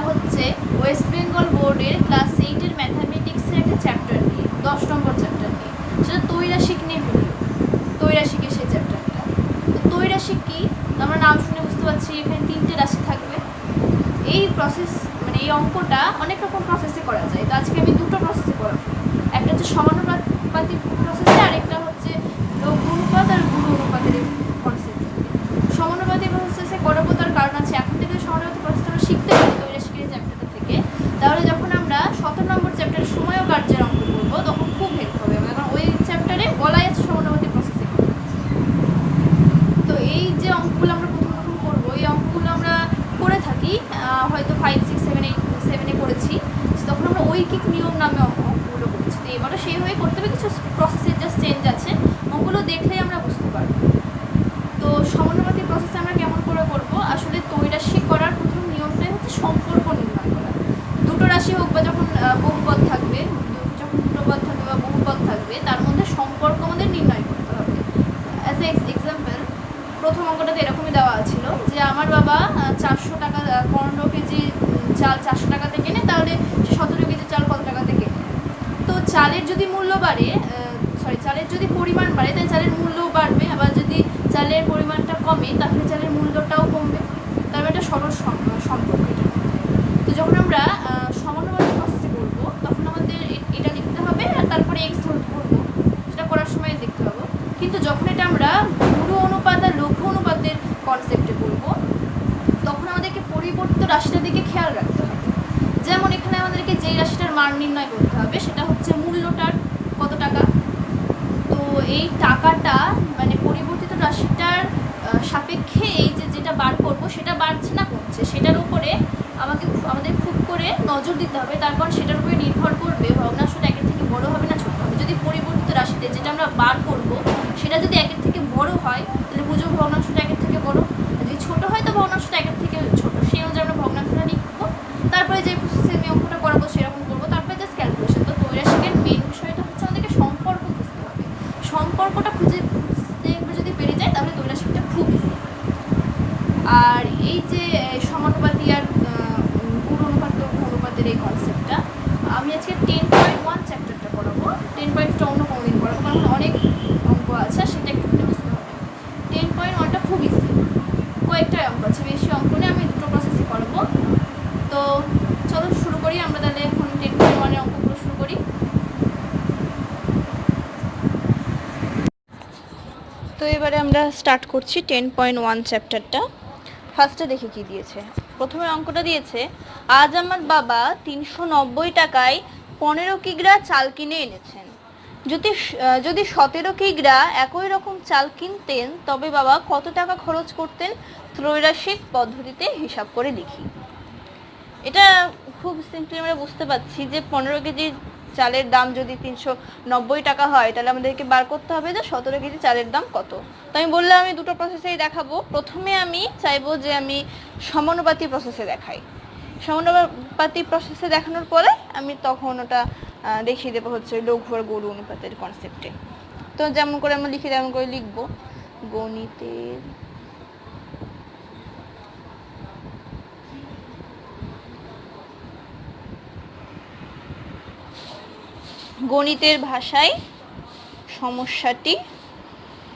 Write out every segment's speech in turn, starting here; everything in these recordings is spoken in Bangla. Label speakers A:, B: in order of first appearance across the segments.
A: হচ্ছে ওয়েস্ট বেঙ্গল বোর্ডের ক্লাস 8-এর ম্যাথামেটিক্সের একটা চ্যাপ্টার নিয়ে, 10 নম্বর চ্যাপ্টার নিয়ে। সেটা ত্রৈরাশিক নিয়ে ভিডিও, ত্রৈরাশিকের সেই চ্যাপ্টারটা। তো ত্রৈরাশিক কি, আমরা নাম শুনে বুঝতে পারছি এখানে 3টে রাশি থাকবে। এই প্রসেস মানে এই অঙ্কটা অনেক রকম প্রসেসে করা যায়। তো আজকে আমি দুটো প্রসেসে করাবো, একটা হচ্ছে সমানুপাতিক প্রসেসে, আর একটা হচ্ছে লঘু অনুপাত আর গুরু অনুপাতের কনসেপ্ট। সমানুপাতিক প্রসেসে করাবো তার কারণ আছে, এখন থেকে সমানুপাতিক প্রসেসটা আমরা শিখতে পারি ত্রৈরাশিকের চ্যাপ্টারটা থেকে। তাহলে যখন আমরা 17 নম্বর চ্যাপ্টারের সময় ও কার্যের অঙ্ক করবো তখন খুব হেল্প হবে, কারণ ওই চ্যাপ্টারে বলাই আছে সমানুপাতিক প্রসেসে। তো এই যে অঙ্কগুলো আমরা প্রথম করবো, এই অঙ্কগুলো আমরা করে থাকি হয়তো 5, 6, 7, 8, 7-এ করেছি, তখন আমরা ঐকিক নিয়ম নামে অঙ্কগুলো করছি। তো এবারও সেইভাবে করতে হবে, কিছু প্রসেসের জাস্ট চেঞ্জ আছে, অঙ্কগুলো দেখলেই আমরা বুঝতে পারবো। তো সমানুপাতিক প্রসেসে আমরা কেমন করে করবো, আসলে ত্রৈরাশিক করার প্রথম নিয়মটাই হচ্ছে সম্পর্ক নির্ণয় করা। দুটো রাশি হোক বা যখন বহুপদ থাকবে, যখন দুটো পদ থাকবে বা বহুপদ থাকবে, তার মধ্যে সম্পর্ক আমাদের নির্ণয় করতে হবে। অ্যাজ এ এক্সাম্পল, প্রথম অঙ্কটাতে এরকমই দেওয়া ছিল যে আমার বাবা 400 টাকা 15 কেজি চাল 400 টাকাতে কেনে, তাহলে 17 কেজি চাল কত টাকাতে কেনে। তো চালের যদি মূল্য বাড়ে, চালের যদি পরিমাণ বাড়ে তাহলে চালের মূল্যও বাড়বে, আবার যদি চালের পরিমাণটা কমে তাহলে চালের মূল্যটাও কমবে। তবে একটা সরল সম্পর্ক এটা। তো যখন আমরা সমানুপাতিক প্রসেসে করবো তখন আমাদের এটা লিখতে হবে, আর তারপরে এক্স ধরবো, সেটা করার সময় দেখতে হবে। কিন্তু যখন এটা আমরা গুরু অনুপাত আর লঘু অনুপাতের কনসেপ্টে করবো তখন আমাদেরকে পরিবর্তিত রাশিটার দিকে খেয়াল রাখতে হবে। যেমন এখানে আমাদেরকে যেই রাশিটার মান নির্ণয় করতে হবে সেটা হচ্ছে মূল্যটার কত টাকা। তো এই টাকাটা মানে পরিবর্তিত রাশিটার সাপেক্ষে এই যেটা বার করবো সেটা বাড়ছে না কমছে, সেটার উপরে আমাদের খুব করে নজর দিতে হবে। তার কারণ সেটার উপরে নির্ভর করবে ভগ্নাংশটা একের থেকে বড় হবে না ছোট হবে। যদি পরিবর্তিত রাশিতে যেটা আমরা বার করবো সেটা যদি একের থেকে বড় হয় তাহলে বুঝবো ভগ্নাংশটা একের থেকে বড়, যদি ছোট হয় তো ভগ্নাংশটা একের থেকে ছোট। সেই অনুযায়ী আমরা ভগ্নাংশটা লিখবো, তারপরে যে প্রসেসে আমি অঙ্কটা করাবো সেরকম করবো, তারপরে জাস্ট ক্যালকুলেশন। তো ত্রৈরাশিকের মেন বিষয়টা হচ্ছে আমাদেরকে সম্পর্ক বুঝতে হবে। সম্পর্কটা খুঁজতে যদি পেরে যায় তাহলে ত্রৈরাশিকটা খুব ইজি। আর এই যে সমানুপাতি আর গুরু অনুপাত লঘু অনুপাতের এই কনসেপ্টটা আমি আজকে 10.1 চ্যাপ্টারটা পড়াবো। 10.2 অন্য কোনো দিন পড়াবো, কারণ অনেক অঙ্ক আছে, সেটা একটু বুঝতে হবে। 10.1টা খুব ইজি, কয়েকটা অঙ্ক আছে, বেশি অঙ্ক নেই, আমি দুটো প্রসেসে করবো। তো চলো শুরু করি আমরা, তাহলে এখন 10.1-এর অঙ্কগুলো শুরু করি। তো এবারে আমরা স্টার্ট করছি 10.1 চ্যাপ্টারটা। ফার্স্টে দেখি কি দিয়েছে। প্রথমে অঙ্কটা দিয়েছে, আজ আমার বাবা 390 টাকায় 15 কিগ্রা চাল কিনে এনেছেন। যদি 17 কিগ্রা একই রকম চাল কিনতেন তবে বাবা কত টাকা খরচ করতেন, ত্রৈরাশিক পদ্ধতিতে হিসাব করে লিখি। এটা খুব সিম্পলি আমরা বুঝতে পারছি যে 15 কেজি চালের দাম যদি 390 টাকা হয় তাহলে আমাদেরকে বার করতে হবে যে 17 কেজি চালের দাম কত। তো আমি বললাম আমি দুটো প্রসেসেই দেখাবো। প্রথমে আমি চাইবো যে আমি সমানুপাতি প্রসেসে দেখাই, সমানুপাতি প্রসেসে দেখানোর পরে আমি তখন ওটা দেখিয়ে দেবো হচ্ছে লঘু আর গুরু অনুপাতের কনসেপ্টে। তো যেমন করে আমরা লিখি তেমন করে লিখবো। গণিতের ভাষায় সমস্যাটি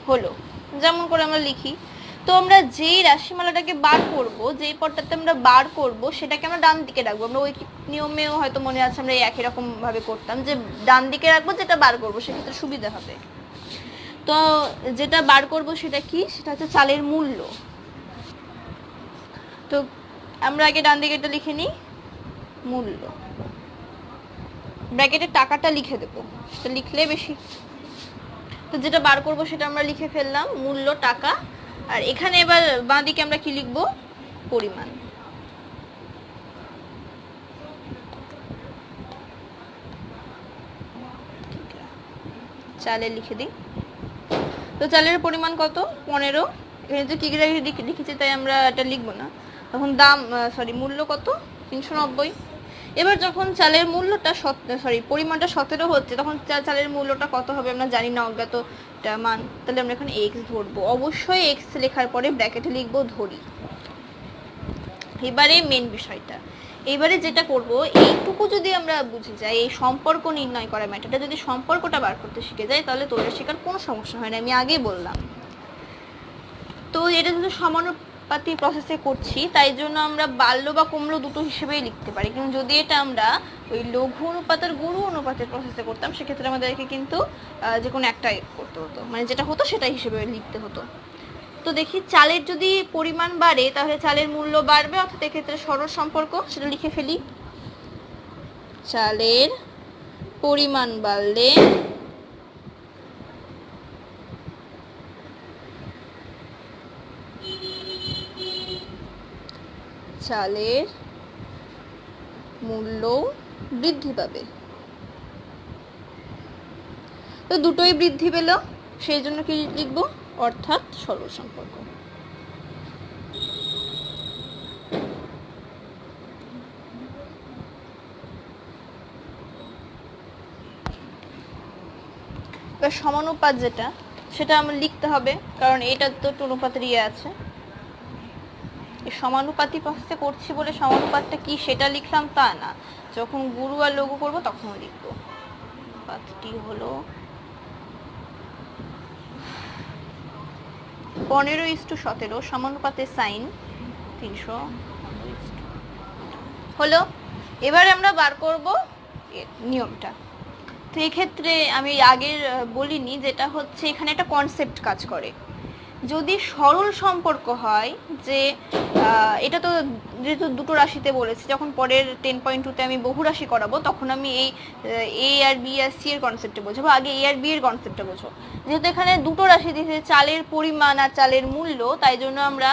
A: হলো, যেমন করে আমরা লিখি। তো আমরা যেই রাশিমালাটাকে বার করব, যেই পদটাতে আমরা বার করব সেটাকে আমরা ডান দিকে রাখবো। আমরা ওই নিয়মেও হয়তো মনে আছে আমরা একই রকম ভাবে করতাম যে ডান দিকে রাখবো যেটা বার করব, সেক্ষেত্রে সুবিধা হবে। তো যেটা বার করব সেটা কি, সেটা হচ্ছে চালের মূল্য। তো আমরা আগে ডান দিকে এটা লিখে নিই, মূল্য, ব্র্যাকেটে টাকাটা লিখে দেবো, সেটা লিখলে বেশি। তো যেটা বার করব সেটা আমরা লিখে ফেললাম, মূল্য টাকা। আর এখানে এবার বাঁ দিকে আমরা কি লিখবো, পরিমাণ। চালের লিখে দিই। তো চালের পরিমাণ কত, 15। এখানে তো কিগ্রা লিখেছি তাই আমরা এটা লিখবো না। তখন দাম মূল্য কত, 390। এবার যখন চালের মূল্যটা পরিমাণটা 17 হচ্ছে তখন চালের মূল্যটা কত হবে আমরা জানি না, অজ্ঞাত মান। তাহলে আমরা এখানে এক্স ধরবো, অবশ্যই এক্স লেখার পরে ব্র্যাকেটে লিখবো ধরি। এবারে মেন বিষয়টা, এবারে যেটা করব, এইটুকু যদি আমরা বুঝে যাই, এই সম্পর্ক নির্ণয় করা ম্যাটারটা যদি সম্পর্কটা বার করতে শিখে যাই, তাহলে তৈরি শেখার কোনো সমস্যা হয় না, আমি আগেই বললাম। তো এটা যদি সমানুপাতি প্রসেসে করছি, তাই জন্য আমরা বাল্য বা কমলো দুটো হিসেবেই লিখতে পারি। কিন্তু যদি এটা আমরা ওই লঘু অনুপাতের গুরু অনুপাতের প্রসেসে করতাম, সেক্ষেত্রে আমাদেরকে কিন্তু যে কোনো একটাই করতে হতো, মানে যেটা হতো সেটাই হিসেবে লিখতে হতো। তো দেখি, চালের যদি পরিমাণ বাড়ে তাহলে চালের মূল্য বাড়বে, অর্থাৎ এক্ষেত্রে সরল সম্পর্ক, সেটা লিখে ফেলি। চালের পরিমাণ বাড়লে চালের মূল্য বৃদ্ধি পাবে। তো দুটোই বৃদ্ধি পেল, সেই জন্য কি লিখব, অর্থাৎ সরল সম্পর্ক। এবার সমানুপাত যেটা, সেটা আমরা লিখতে হবে, কারণ এটা তো অনুপাতের আছে। সমানুপাতি প্রসেসে করছি বলে সমানুপাতটা কি সেটা লিখলাম তা না, যখন গুরু আর লঘু করব তখন লিখবো। পাতটি হলো 15:17, সমানুপাতের সাইন 300 হলো। এবার আমরা বার করব নিয়মটা। তো এক্ষেত্রে আমি আগের বলিনি, যেটা হচ্ছে এখানে একটা কনসেপ্ট কাজ করে। যদি সরল সম্পর্ক হয়, যে এটা তো যেহেতু দুটো রাশিতে বলেছি, যখন পরের 10.2-তে আমি বহু রাশি করাবো তখন আমি এই এ আর বি আর সি এর কনসেপ্টে বোঝাবো, আগে এ আর বি এর কনসেপ্টটা বোঝো। যেহেতু এখানে দুটো রাশি দিয়েছে, চালের পরিমাণ আর চালের মূল্য, তাই জন্য আমরা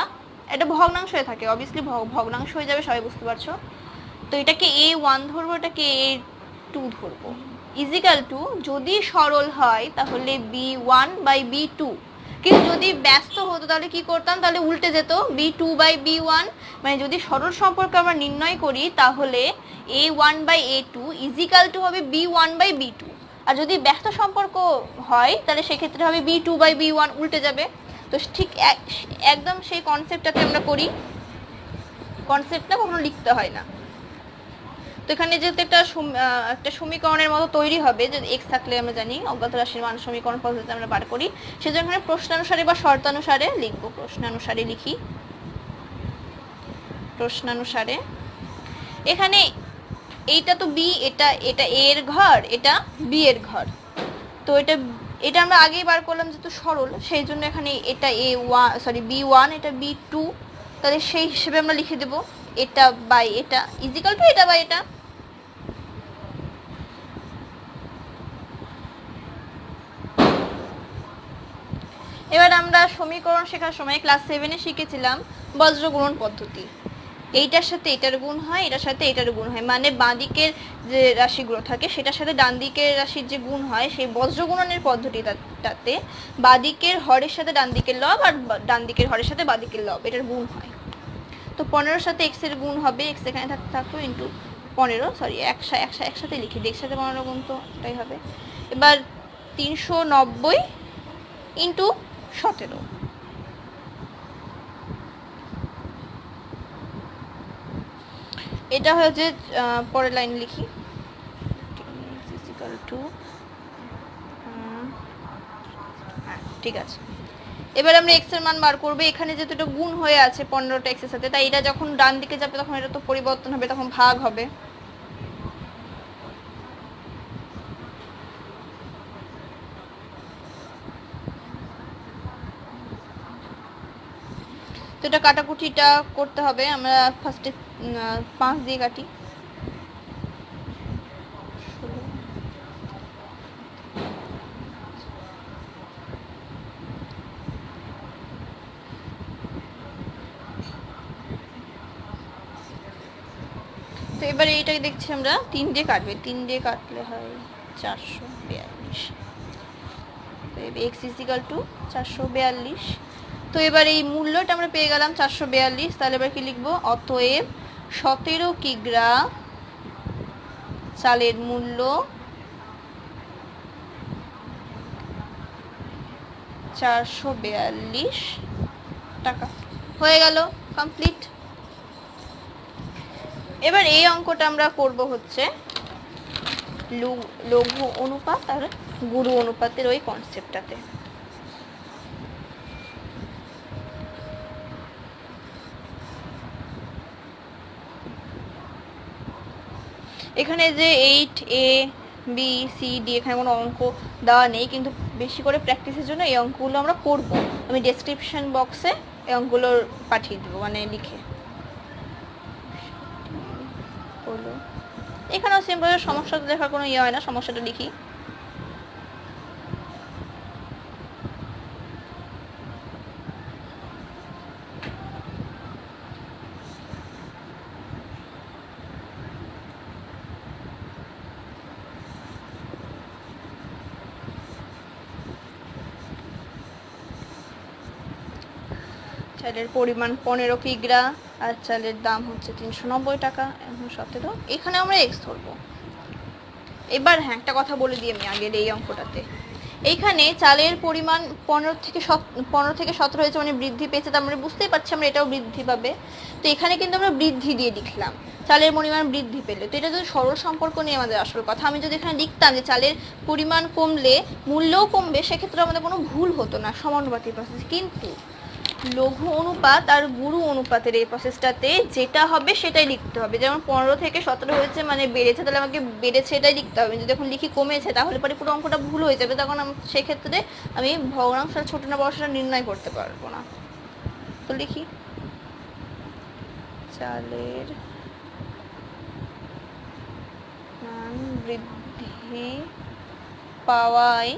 A: এটা ভগ্নাংশ হয়ে থাকে, অবভিয়াসলি ভগ্নাংশ হয়ে যাবে, সবাই বুঝতে পারছো। তো এটাকে A1 ধরবো, এটাকে A2 ধরবো, ইজিক্যাল টু যদি সরল হয় তাহলে B1/B2। কিন্তু যদি ব্যস্ত হতো তাহলে কি করতাম, তাহলে উল্টে যেত, B2/B1। মানে যদি সরল সম্পর্ক আমরা নির্ণয় করি তাহলে A1/A2 ইজিক্যাল টু হবে B1/B2। আর যদি ব্যস্ত সম্পর্ক হয় তাহলে সেক্ষেত্রে হবে B2/B1, উল্টে যাবে। তো ঠিক একদম সেই কনসেপ্টটাকে আমরা করি, কনসেপ্টটা কখনো লিখতে হয় না। তো এখানে যেহেতু একটা সমীকরণের মতো তৈরি হবে, যদি এক্স থাকলে আমরা জানি অজ্ঞাত রাশির মান সমীকরণ পদ্ধতিতে আমরা বার করি, সেজন্য এখানে প্রশ্নানুসারে বা শর্তানুসারে লিখবো। প্রশ্নানুসারে লিখি, প্রশ্নানুসারে। এখানে এইটা তো বি, এটা এ এর ঘর, এটা বি এর ঘর। তো এটা আমরা আগেই বার করলাম, যেহেতু সরল সেই জন্য এখানে এটা B1, এটা B2, তাহলে সেই হিসেবে আমরা লিখে দেব এটা বাই এটা ইজিক্যাল টু এটা বাই এটা। এবার আমরা সমীকরণ শেখার সময় ক্লাস 7-এ শিখেছিলাম বজ্র গুণন পদ্ধতি। এইটার সাথে এটার গুণ হয়, এটার সাথে এটার গুণ হয়, মানে বাঁ দিকের যে রাশিগুলো থাকে সেটার সাথে ডান দিকের রাশির যে গুণ হয়, সেই বজ্র গুণনের পদ্ধতিটাতে বাঁ দিকের হরের সাথে ডান দিকের লব, আর ডান দিকের হরের সাথে বাঁ দিকের লব, এটার গুণ হয়। তো 15-র সাথে এক্স এর গুণ হবে, এক্স এখানে থাকতো ইন্টু 15, একসাথে লিখি, এক্স সাথে 15 গুণ তো এটাই হবে। এবার 390 ইন্টু 17। এটা হচ্ছে পরের লাইন লিখি, ঠিক আছে। এবার আমরা এক্স এর মান বার করবো। এখানে যেহেতু এটা গুণ হয়ে আছে 15টা এক্স এর সাথে, তাই এটা যখন ডান দিকে যাবে তখন এটা তো পরিবর্তন হবে, তখন ভাগ হবে। তো এটা কাটাকুটিটা করতে হবে, আমরা ফার্স্টে 5 দিয়ে কাটি। তো এবারে এইটাই দেখছি আমরা 3 দিয়ে কাটবে, 3 দিয়ে কাটলে হয় 442। তো এক্স ইজিক্যাল টু 442। তো এবার এই মূল্যটা আমরা পেয়ে গেলাম 442। তাহলে এবার কি লিখবো, অতএব 17 কিগ্রা চালের মূল্য 442 টাকা। হয়ে গেল, কমপ্লিট। এবার এই অঙ্কটা আমরা করব হচ্ছে লঘু অনুপাত আর গুরু অনুপাতের ওই কনসেপ্টটাতে। এখানে যে 8 A B C D এখানে কোনো অঙ্ক দেওয়া নেই, কিন্তু বেশি করে প্র্যাকটিসের জন্য এই অঙ্কগুলো আমরা করব। আমি ডেসক্রিপশন বক্সে এই অঙ্কগুলো পাঠিয়ে দেবো, মানে লিখে। এখানেও সিম্পল, সমস্যাটা লেখার কোনো ইয়ে হয় না, সমস্যাটা লিখি। চালের পরিমাণ 15 কিগ্রা আর চালের দাম হচ্ছে 390 টাকা, 17। এখানে আমরা এক্স ধরবো। এবার হ্যাঁ, একটা কথা বলে দিই আমি আগের এই অঙ্কটাতে, এইখানে চালের পরিমাণ 15 থেকে 17 হয়েছে, মানে বৃদ্ধি পেয়েছে, তার মানে বুঝতেই পারছি আমরা এটাও বৃদ্ধি পাবে। তো এখানে কিন্তু আমরা বৃদ্ধি দিয়ে লিখলাম, চালের পরিমাণ বৃদ্ধি পেলে। তো এটা যদি সরল সম্পর্ক নিয়ে আমাদের আসল কথা, আমি যদি এখানে লিখতাম যে চালের পরিমাণ কমলে মূল্যও কমবে, সেক্ষেত্রে আমাদের কোনো ভুল হতো না, সমানুপাতিক প্রসেস। কিন্তু লঘু অনুপাত আর গুরু অনুপাতের এই প্রসেসটাতে যেটা হবে সেটাই লিখতে হবে। যেমন 15 থেকে 17 হয়েছে মানে বেড়েছে, তাহলে আমাকে বেড়েছে এটাই লিখতে হবে। যদি এখন লিখি কমেছে, তাহলে পরে পুরো অঙ্কটা ভুল হয়ে যাবে, তখন সেক্ষেত্রে আমি ভগ্নাংশ ছোট না বড় সেটা নির্ণয় করতে পারবো না। তো লিখি চালের মান বৃদ্ধি পাওয়ায়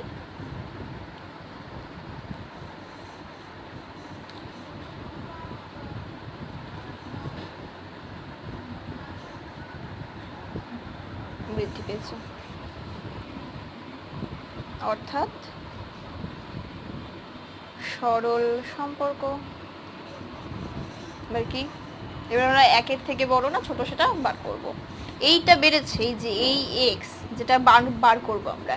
A: বৃদ্ধি পেয়েছে, অর্থাৎ সরল সম্পর্ক। এবার কি, এবার আমরা একের থেকে বড় না ছোট সেটা বার করব। এইটা বেড়েছে, এই যে এই এক্স যেটা বার করব আমরা,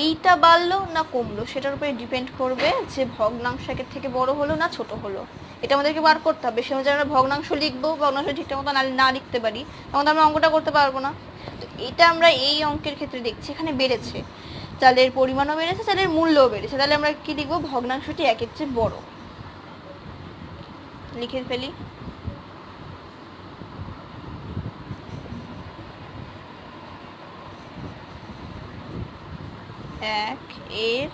A: এইটা বাড়লো না কমলো সেটার উপরে ডিপেন্ড করবে যে ভগ্নাংশ একের থেকে বড় হলো না ছোট হলো। এটা আমাদেরকে বার করতে হবে। সে অনুযায়ী আমরা ভগ্নাংশ লিখবো, ভগ্নাংশ ঠিকঠাক মতো না লিখতে পারি তখন আমরা অঙ্কটা করতে পারবো না। তো এটা আমরা এই অঙ্কের ক্ষেত্রে দেখছি, এখানে বেড়েছে, চালের পরিমাণও বেড়েছে, চালের মূল্যও বেড়েছে, তাহলে আমরা কি লিখবো, ভগ্নাংশটি একের চেয়ে বড়। লিখে ফেলি, এক এর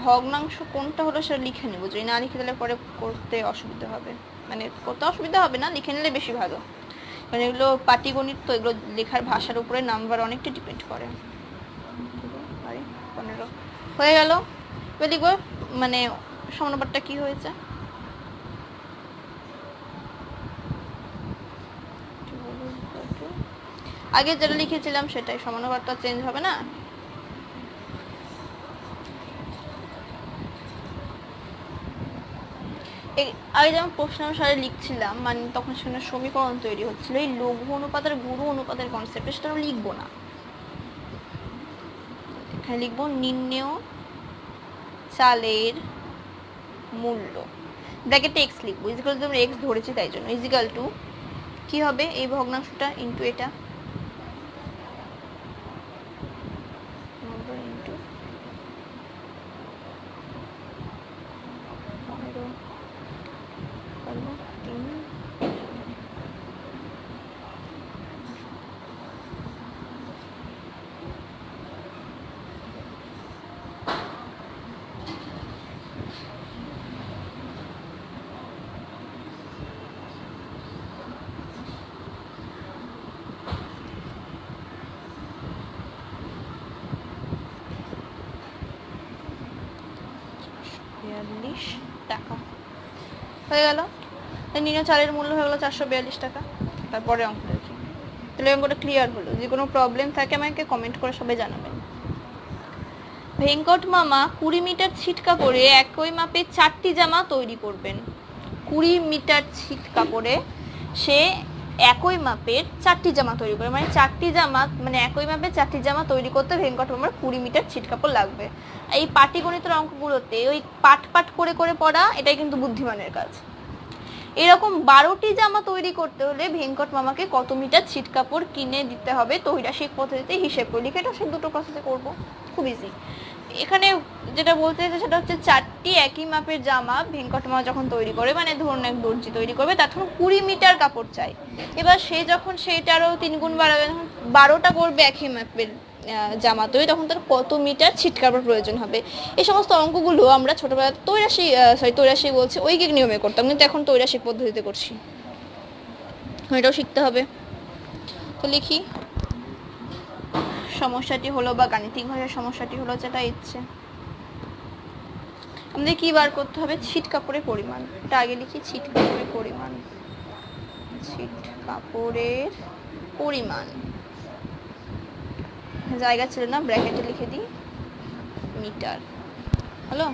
A: ভগ্নাংশ কোনটা হলো সেটা লিখে নেবো, যদি না লিখে তাহলে পরে করতে অসুবিধা হবে, মানে করতে অসুবিধা হবে না, লিখে নিলে বেশি ভালো। কারণ এগুলো পাটিগণিত, তো এগুলো লেখার ভাষার উপরে নাম্বার অনেকটা ডিপেন্ড করে। 15 হয়ে গেল। এবার লিখবো মানে সমানুপাতটা কি হয়েছে, আগে যেটা লিখেছিলাম সেটাই, সমানুপাতটা চেঞ্জ হবে না। আগে যেমন প্রশ্ন অনুসারে লিখছিলাম, মানে তখন সেখানে সমীকরণ তৈরি হচ্ছিল, এই লঘু অনুপাত আর গুরু অনুপাতের কনসেপ্ট সেটা লিখবো না। এখানে লিখবো নির্ণেয় চালের মূল্য, ব্র্যাকেটে এক্স লিখবো, ইজিক্যাল টু, আমরা এক্স ধরেছি তাই জন্য, ইজিক্যাল টু কি হবে, এই ভগ্নাংশটা ইন্টু এটা, টাকা হয়ে গেল। নির্ণয় চালের মূল্য হয়ে গেল 442 টাকা। তারপরে অঙ্ক দেখি, তাহলে অঙ্কটা ক্লিয়ার হলো। যদি কোনো প্রবলেম থাকে আমাকে কমেন্ট করে সবাই জানাবেন। ভেঙ্কট মামা 20 মিটার ছিট কাপড়ে একই মাপে 4টি জামা তৈরি করবেন। 20 মিটার ছিট কাপড়ে সে একই মাপের 4টি জামা তৈরি করে, মানে 4টি জামা, মানে একই মাপের 4টি জামা তৈরি করতে ভেঙ্কট মামার 20 মিটার ছিট কাপড় লাগবে। এই পাটিগণিতের অঙ্কগুলোতে ওই পাট পাট করে করে পড়া, এটাই কিন্তু বুদ্ধিমানের কাজ। এরকম 12টি জামা তৈরি করতে হলে ভেঙ্কট মামাকে কত মিটার ছিট কাপড় কিনে দিতে হবে তৈরাসিক পদ্ধতিতে হিসেব করে লিখে, এটা সে দুটো প্রসেসে করবো, খুব ইজি। এখানে যেটা বলতে চাইছে সেটা হচ্ছে 4টি একই মাপের জামা ভেঙ্কট মামা যখন তৈরি করে, মানে ধরুন এক দর্জি তৈরি করবে, তখন 20 মিটার কাপড় চাই। এবার সে যখন সেইটারও 3 গুণ বাড়াবে, যখন 12টা করবে একই মাপের জামা তৈরি, তখন তার কত মিটার ছিট কাপড় প্রয়োজন হবে। এই সমস্ত অঙ্কগুলো আমরা ছোটবেলায় তৈরাসিক বলছি ঐকিক নিয়মে করতাম, কিন্তু এখন তৈরাসিক পদ্ধতিতে করছি, এটাও শিখতে হবে। তো লিখি, সমস্যাটি হলো বা গাণিতিক ভাষার সমস্যাটি হলো যেটা ইচ্ছে, আমাদের কি বার করতে হবে? ছিট কাপড়ের পরিমাণ। এটা আগে লিখি, ছিট কাপড়ের পরিমাণ, ছিট কাপড়ের পরিমাণ, জায়গা ছিল না, ব্র্যাকেটে লিখে দিই মিটার। হলো,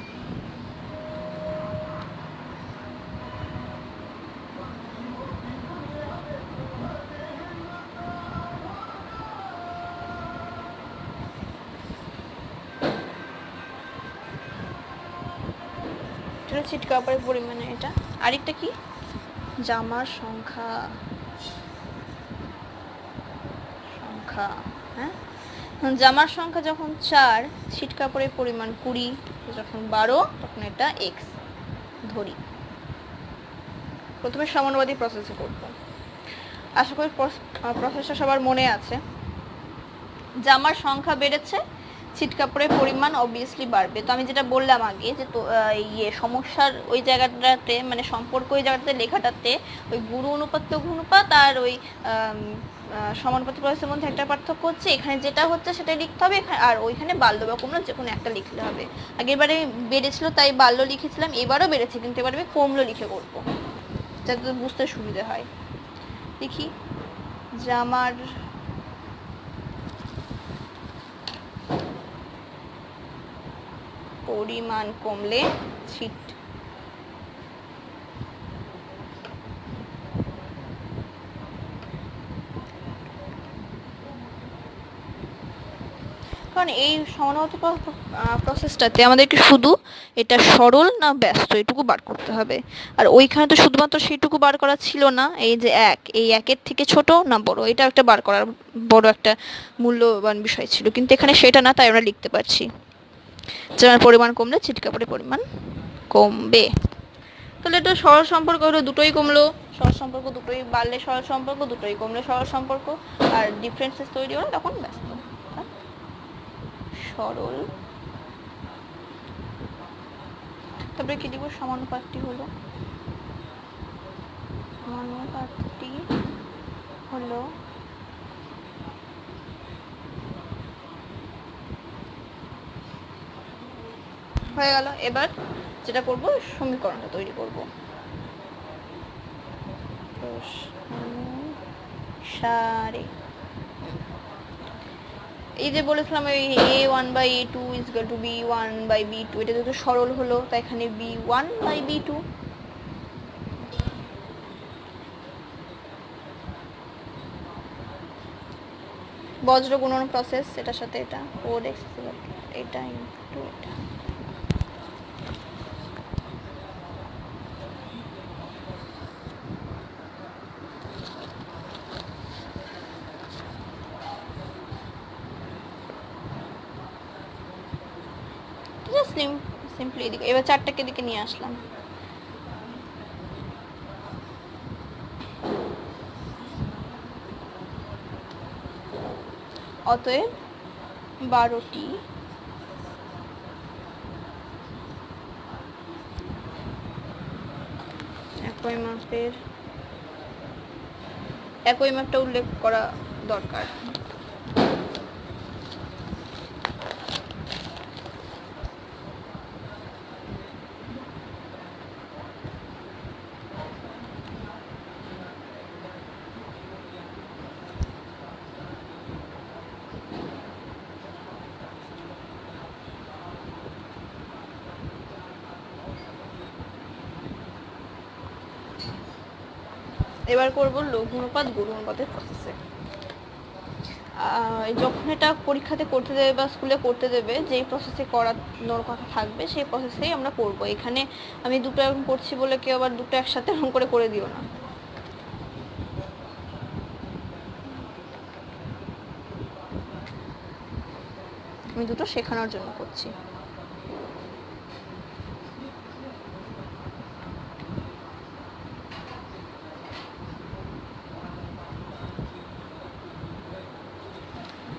A: ছিট কাপড়ের পরিমাণে এটা। আরেকটা কি? জামার সংখ্যা, হ্যাঁ, জামার সংখ্যা যখন 4, ছিট কাপড়ের পরিমাণ 20, যখন 12 তখন এটা এক্স ধরি। প্রথমে সমানুপাতিক প্রসেসে করব, আশা করি প্রসেসটা সবার মনে আছে। জামার সংখ্যা বেড়েছে, ছিট কাপড়ের পরিমাণ অবভিয়াসলি বাড়বে। তো আমি যেটা বললাম আগে যে তো সমস্যার ওই জায়গাটাতে, মানে সম্পর্ক ওই জায়গাটাতে লেখাটাতে ওই গুরু অনুপাত লঘু অনুপাত আর ওই সমানুপাতিক প্রসেসের মধ্যে একটা পার্থক্য হচ্ছে, এখানে যেটা হচ্ছে সেটাই লিখতে হবে, আর ওইখানে বাল্য বা কমলো যে কোনো একটা লিখলে হবে। আগেরবারে বেড়েছিল তাই বাল্য লিখেছিলাম, এবারও বেড়েছে কিন্তু এবার আমি কমলো লিখে করবো যাতে বুঝতে সুবিধা হয়। দেখি, জামার পরিমাণ কমলে ছিট কারণ এই সমানুপাতিক প্রসেসটাতে আমাদেরকে শুধু এটা সরল না ব্যস্ত এটুকু বার করতে হবে, আর ওইখানে তো শুধুমাত্র সেটুকু বার করা ছিল না, এই যে এই একের থেকে ছোট না বড়, এটা একটা বার করার বড় একটা মূল্যবান বিষয় ছিল, কিন্তু এখানে সেটা না, তাই আমরা লিখতে পারছি জামার পরিমাণ কমলে ছিট কাপড়ের পরিমাণ কমবে। তাহলে এটা সরল সম্পর্ক হলো দুটোই কমলো, সরল সম্পর্ক দুটোই বাড়লে সরল সম্পর্ক, দুটোই কমলে সরল সম্পর্ক, আর ডিফারেন্সেস তৈরি হলো তখন ব্যস্ত। সরল, তারপরে কি লিখব? সমানুপাতটি হলো, সমানুপাতটি হলো হয়ে গেল। এবার যেটা করব, সমীকরণটা তৈরি করব। সারে এই যে বলেছিলাম a1/a2 = b1/b2, এটা যেহেতু সরল হলো তাই এখানে b1/b2। বজ্র গুণন প্রসেস, এটার সাথে এটা 4x এটা ইনটু এটা। সিম্পলি এদিকে, এবার 4টাকে দিকে নিয়ে আসলাম। অতএব 12টি একই মাপটা উল্লেখ করা দরকার। এবার করব লঘু অনুপাত গুরু অনুপাতের প্রসেসে। যখন এটা পরীক্ষাতে করতে দেবে বা স্কুলে করতে দেবে, যেই প্রসেসে করানোর কথা থাকবে সেই প্রসেসেই আমরা করব। এখানে আমি দুটো এরকম করছি বলে কেউ আবার দুটো একসাথে এরকম করে দিও না। আমি দুটো শেখানোর জন্য করছি।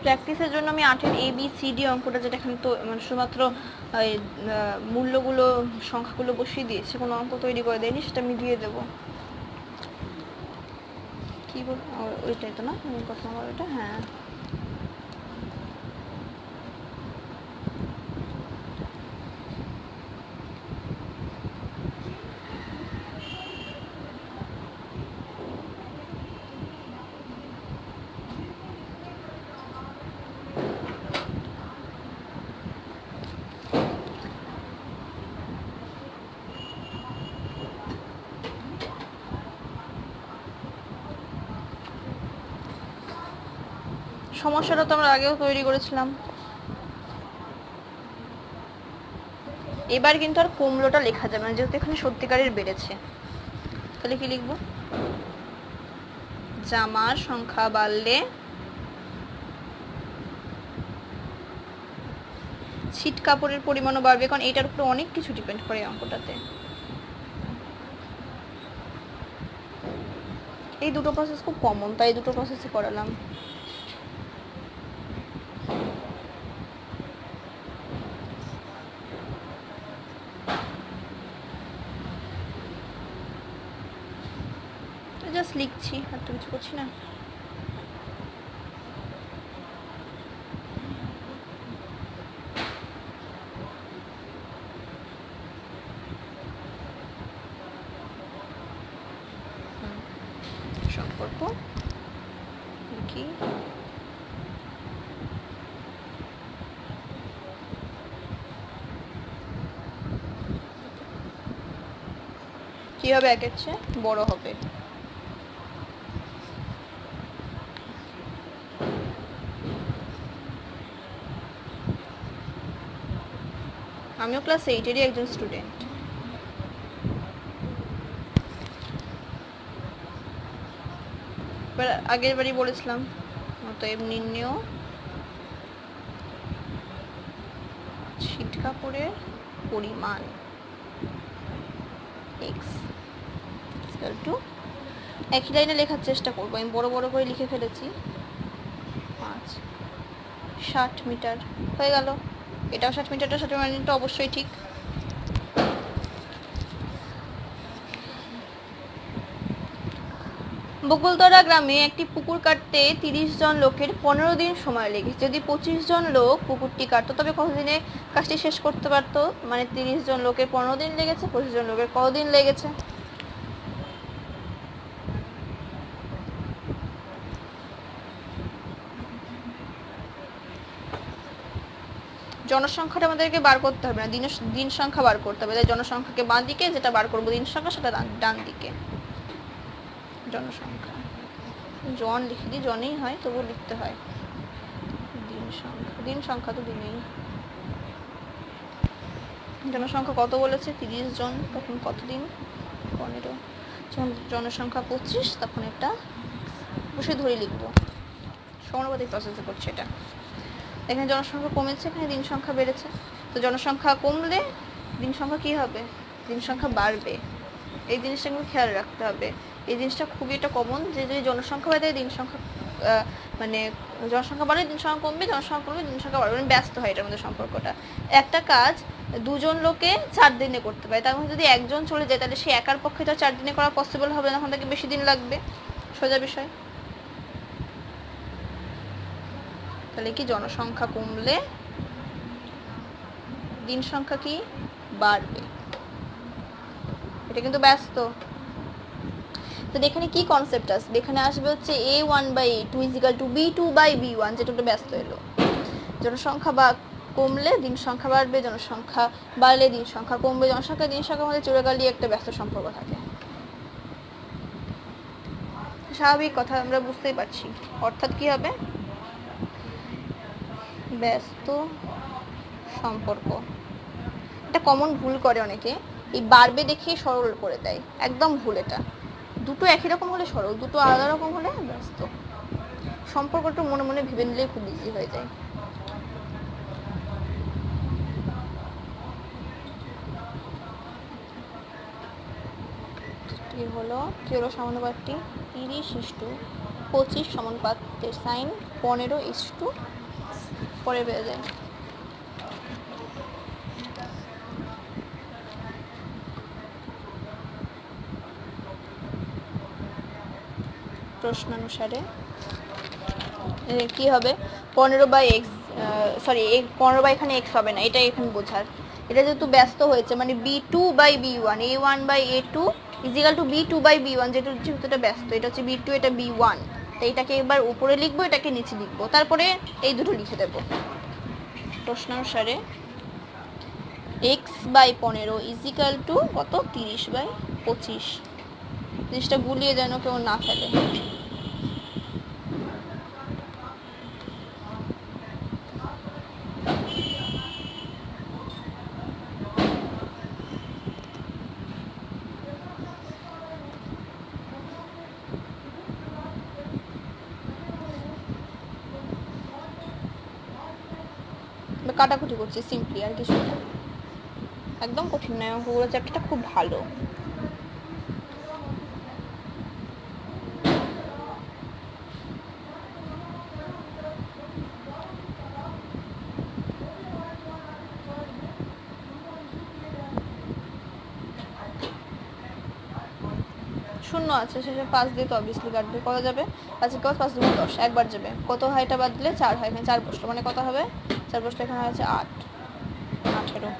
A: প্র্যাকটিসের জন্য আমি 8-এর ABCD অঙ্কটা, যেটা এখানে তো মানে শুধুমাত্র মূল্যগুলো সংখ্যাগুলো বসিয়ে দিয়েছে, কোনো অঙ্ক তৈরি করে দেয়নি, সেটা আমি দিয়ে দেবো। কি বল, ওইটাই তো না কত নম্বর ওইটা? হ্যাঁ, সমস্যাটা তো আমরা আগেও তৈরি করেছিলাম। এবার কিন্তু আর কমলোটা লেখা যাবে না, যেহেতু এখানে সত্যিকারের বেড়েছে। তাহলে কি লিখবো? জামার সংখ্যা বাড়লে ছিট কাপড়ের পরিমাণও বাড়বে, কারণ এটার উপরে অনেক কিছু ডিপেন্ড করে অঙ্কটাতে। এই দুটো প্রসেস খুব কমন, তাই এই দুটো প্রসেসই করালাম। জাস্ট লিখছি, আর তো কিছু করছি না। সম্পর্ক কি? কি হবে? একের চেয়ে বড় হবে। আমিও ক্লাস 8-এরই একজন স্টুডেন্ট। আগের বারই বলেছিলাম, অতএব নির্ণেয় ছিট কাপড়ের পরিমাণ x = একই লাইনে লেখার চেষ্টা করবো। আমি বড় বড় করে লিখে ফেলেছি। 60 মিটার হয়ে গেল। এটাও 60 মিটারটা 60 মিটারটা অবশ্যই ঠিক। বকুলতলা গ্রামে একটি পুকুর কাটতে 30 জন লোকের 15 দিন সময় লেগেছে। যদি 25 জন লোক পুকুরটি কাটতো, তবে কতদিনে কাজটি শেষ করতে পারতো? মানে 30 জন লোকের 15 দিন লেগেছে, 25 জন লোকের কতদিন লেগেছে? জনসংখ্যাটা আমাদেরকে বার করতে হবে না, দিন সংখ্যা বার করতে হবে। তাই জনসংখ্যাকে বাঁ দিকে, যেটা বার করবো দিন সংখ্যা সেটা ডান দিকে। জনসংখ্যা, জন লিখে দিই, জনেই হয় তবুও লিখতে হয়। দিন সংখ্যা তো দিনেই। জনসংখ্যা কত বলেছে? 30 জন, তখন কত দিন? 15। জনসংখ্যা 25, তখন এটা বসে ধরে লিখবো। সমানুপাতিক প্রসেসে করছে এটা। এখানে জনসংখ্যা কমেছে, এখানে দিন সংখ্যা বেড়েছে। তো জনসংখ্যা কমলে দিন সংখ্যা কি হবে? দিন সংখ্যা বাড়বে। এই জিনিসটা কিন্তু খেয়াল রাখতে হবে। এই জিনিসটা খুবই একটা কমন, যে যদি জনসংখ্যা বাড়ে দিন সংখ্যা মানে জনসংখ্যা বাড়লে দিন সংখ্যা কমবে, জনসংখ্যা কমবে দিন সংখ্যা বাড়বে, মানে ব্যস্ত হয় এটার মধ্যে সম্পর্কটা। একটা কাজ 2 জন লোকে 4 দিনে করতে পারে, তার মধ্যে যদি একজন চলে যায়, তাহলে সে একার পক্ষে তো 4 দিনে করা পসিবল হবে না, তখন তাকে বেশি দিন লাগবে। সোজা বিষয়। তাহলে কি জনসংখ্যা কমলে দিন সংখ্যা কি বাড়বে? এটা কিন্তু ব্যস্ত। তো এখানে কি কনসেপ্ট আসবে? এখানে আসবে হচ্ছে a1/a2 = b2/b1, যেটা ব্যস্ত এলো। জনসংখ্যা বা কমলে দিন সংখ্যা বাড়বে, জনসংখ্যা বাড়লে দিন সংখ্যা কমবে। জনসংখ্যা দিন সংখ্যার মধ্যে চিরকালই একটা ব্যস্ত সম্পর্ক থাকে। স্বাভাবিক কথা, আমরা বুঝতেই পারছি। অর্থাৎ কি হবে, ব্যস্ত সম্পর্ক। এটা কমন ভুল করে অনেকে, এই বাড়বে দেখিয়ে সরল করে দেয়, একদম ভুল এটা। দুটো একই রকম হলে সরল, দুটো আলাদা রকম হলে ব্যস্ত। সম্পর্কটা মনে মনে ভেবে নিলেই খুব ইজি হয়ে যায়। কি হলো সমানুপাতটি 30:25 সমানুপাতের সাইন 15:, পরে পেয়ে যায়। প্রশ্নানুসারে কি হবে, 15/x, সরি 15 এখানে x হবে না, এটা এখানে বোঝার। এটা যেহেতু ব্যস্ত হয়েছে মানে b2/b1, a1/a2 is equal two b2/b1, যেহেতু এটা ব্যস্ত, এটা হচ্ছে b2, এটা b1, তো এটাকে এবার উপরে লিখবো, এটাকে নিচে লিখবো, তারপরে এই দুটো লিখে দেবো। প্রশ্নানুসারে x/15 ইজিক্যাল টু কত, 30/25। জিনিসটা গুলিয়ে যেন কেউ না ফেলে। কাটাকুটি করছি সিম্পলি, আর কিছু না, একদম কঠিন নয়। অঙ্কগুলো চ্যাপ্টারটা খুব ভালো। শূন্য আছে শেষে, 5 দিয়ে তো অবভিয়াসলি কাটবে। কত যাবে, 5 × 5 = 10, একবার যাবে। কত হয়, এটা বাদ দিলে 4 হয়, এখানে 4 বসলো, মানে কত হবে, 4 বসলে এখানে হচ্ছে 8, 18।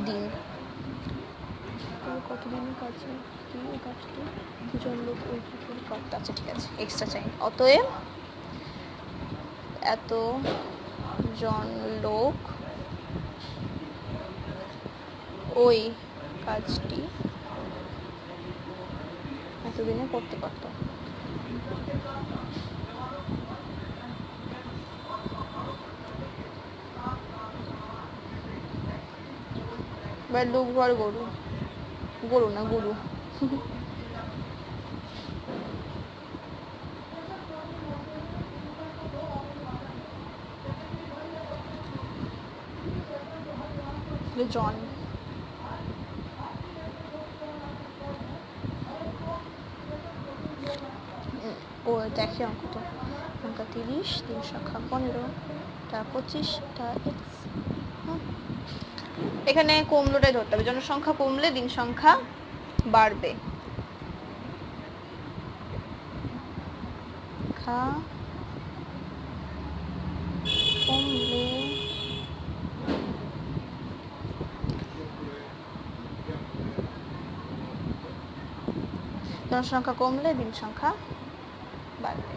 A: দিন কতদিন কাছে কি কাজটি, দুজন লোক ওই কাটতে, আচ্ছা ঠিক আছে, এক্সট্রা চাই। অতএব এত জন লোক ওই কাজটি এতদিনে করতে পারত। এবার লোক ঘর গরু, গরু না গরু। জন, ও দেখি অঙ্কটা, অঙ্ক 30, 3 সংখ্যা 15, টা 25, টা x। এখানে কমলোটাই ধরতে হবে, জনসংখ্যা কমলে দিন সংখ্যা বাড়বে। কমলে জনসংখ্যা কমলে দিন সংখ্যা বাড়বে।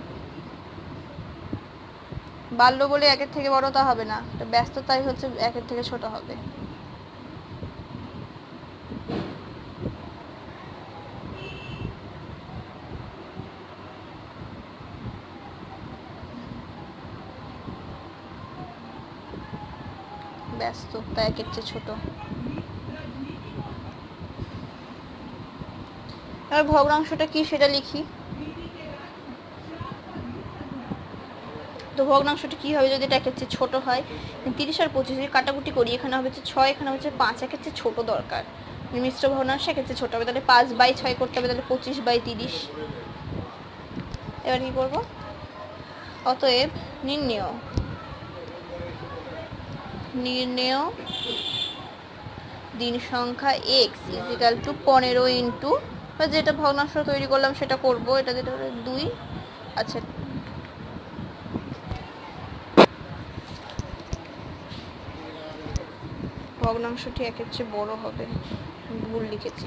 A: বাড়লো বলে একের থেকে বড় তা হবে না, ব্যস্ততাই হচ্ছে একের থেকে ছোট হবে। ব্যস্ততা একের চেয়ে ছোট। এবার ভগ্নাংশটা কি সেটা লিখি। তো ভগ্নাংশটা কি হবে যদি এটা একের চেয়ে ছোট হয়, 30 আর 25 যদি কাটাকুটি করি, এখানে হবে 6, এখানে হচ্ছে 5, একের চেয়ে ছোট দরকার। মিশ্র ভগ্নাংশ একের চেয়ে ছোট হবে, তাহলে 5/6 করতে হবে, তাহলে 25/30। এবার কি করব, অতএব নির্ণেয় দিন সংখ্যা x ইজিক্যাল টু 15 ইন্টু, যেটা ভগ্নাংশ তৈরি করলাম সেটা করব, এটা যেটা 2। আচ্ছা ভগ্নাংশটি একের চেয়ে বড় হবে, ভুল লিখেছি।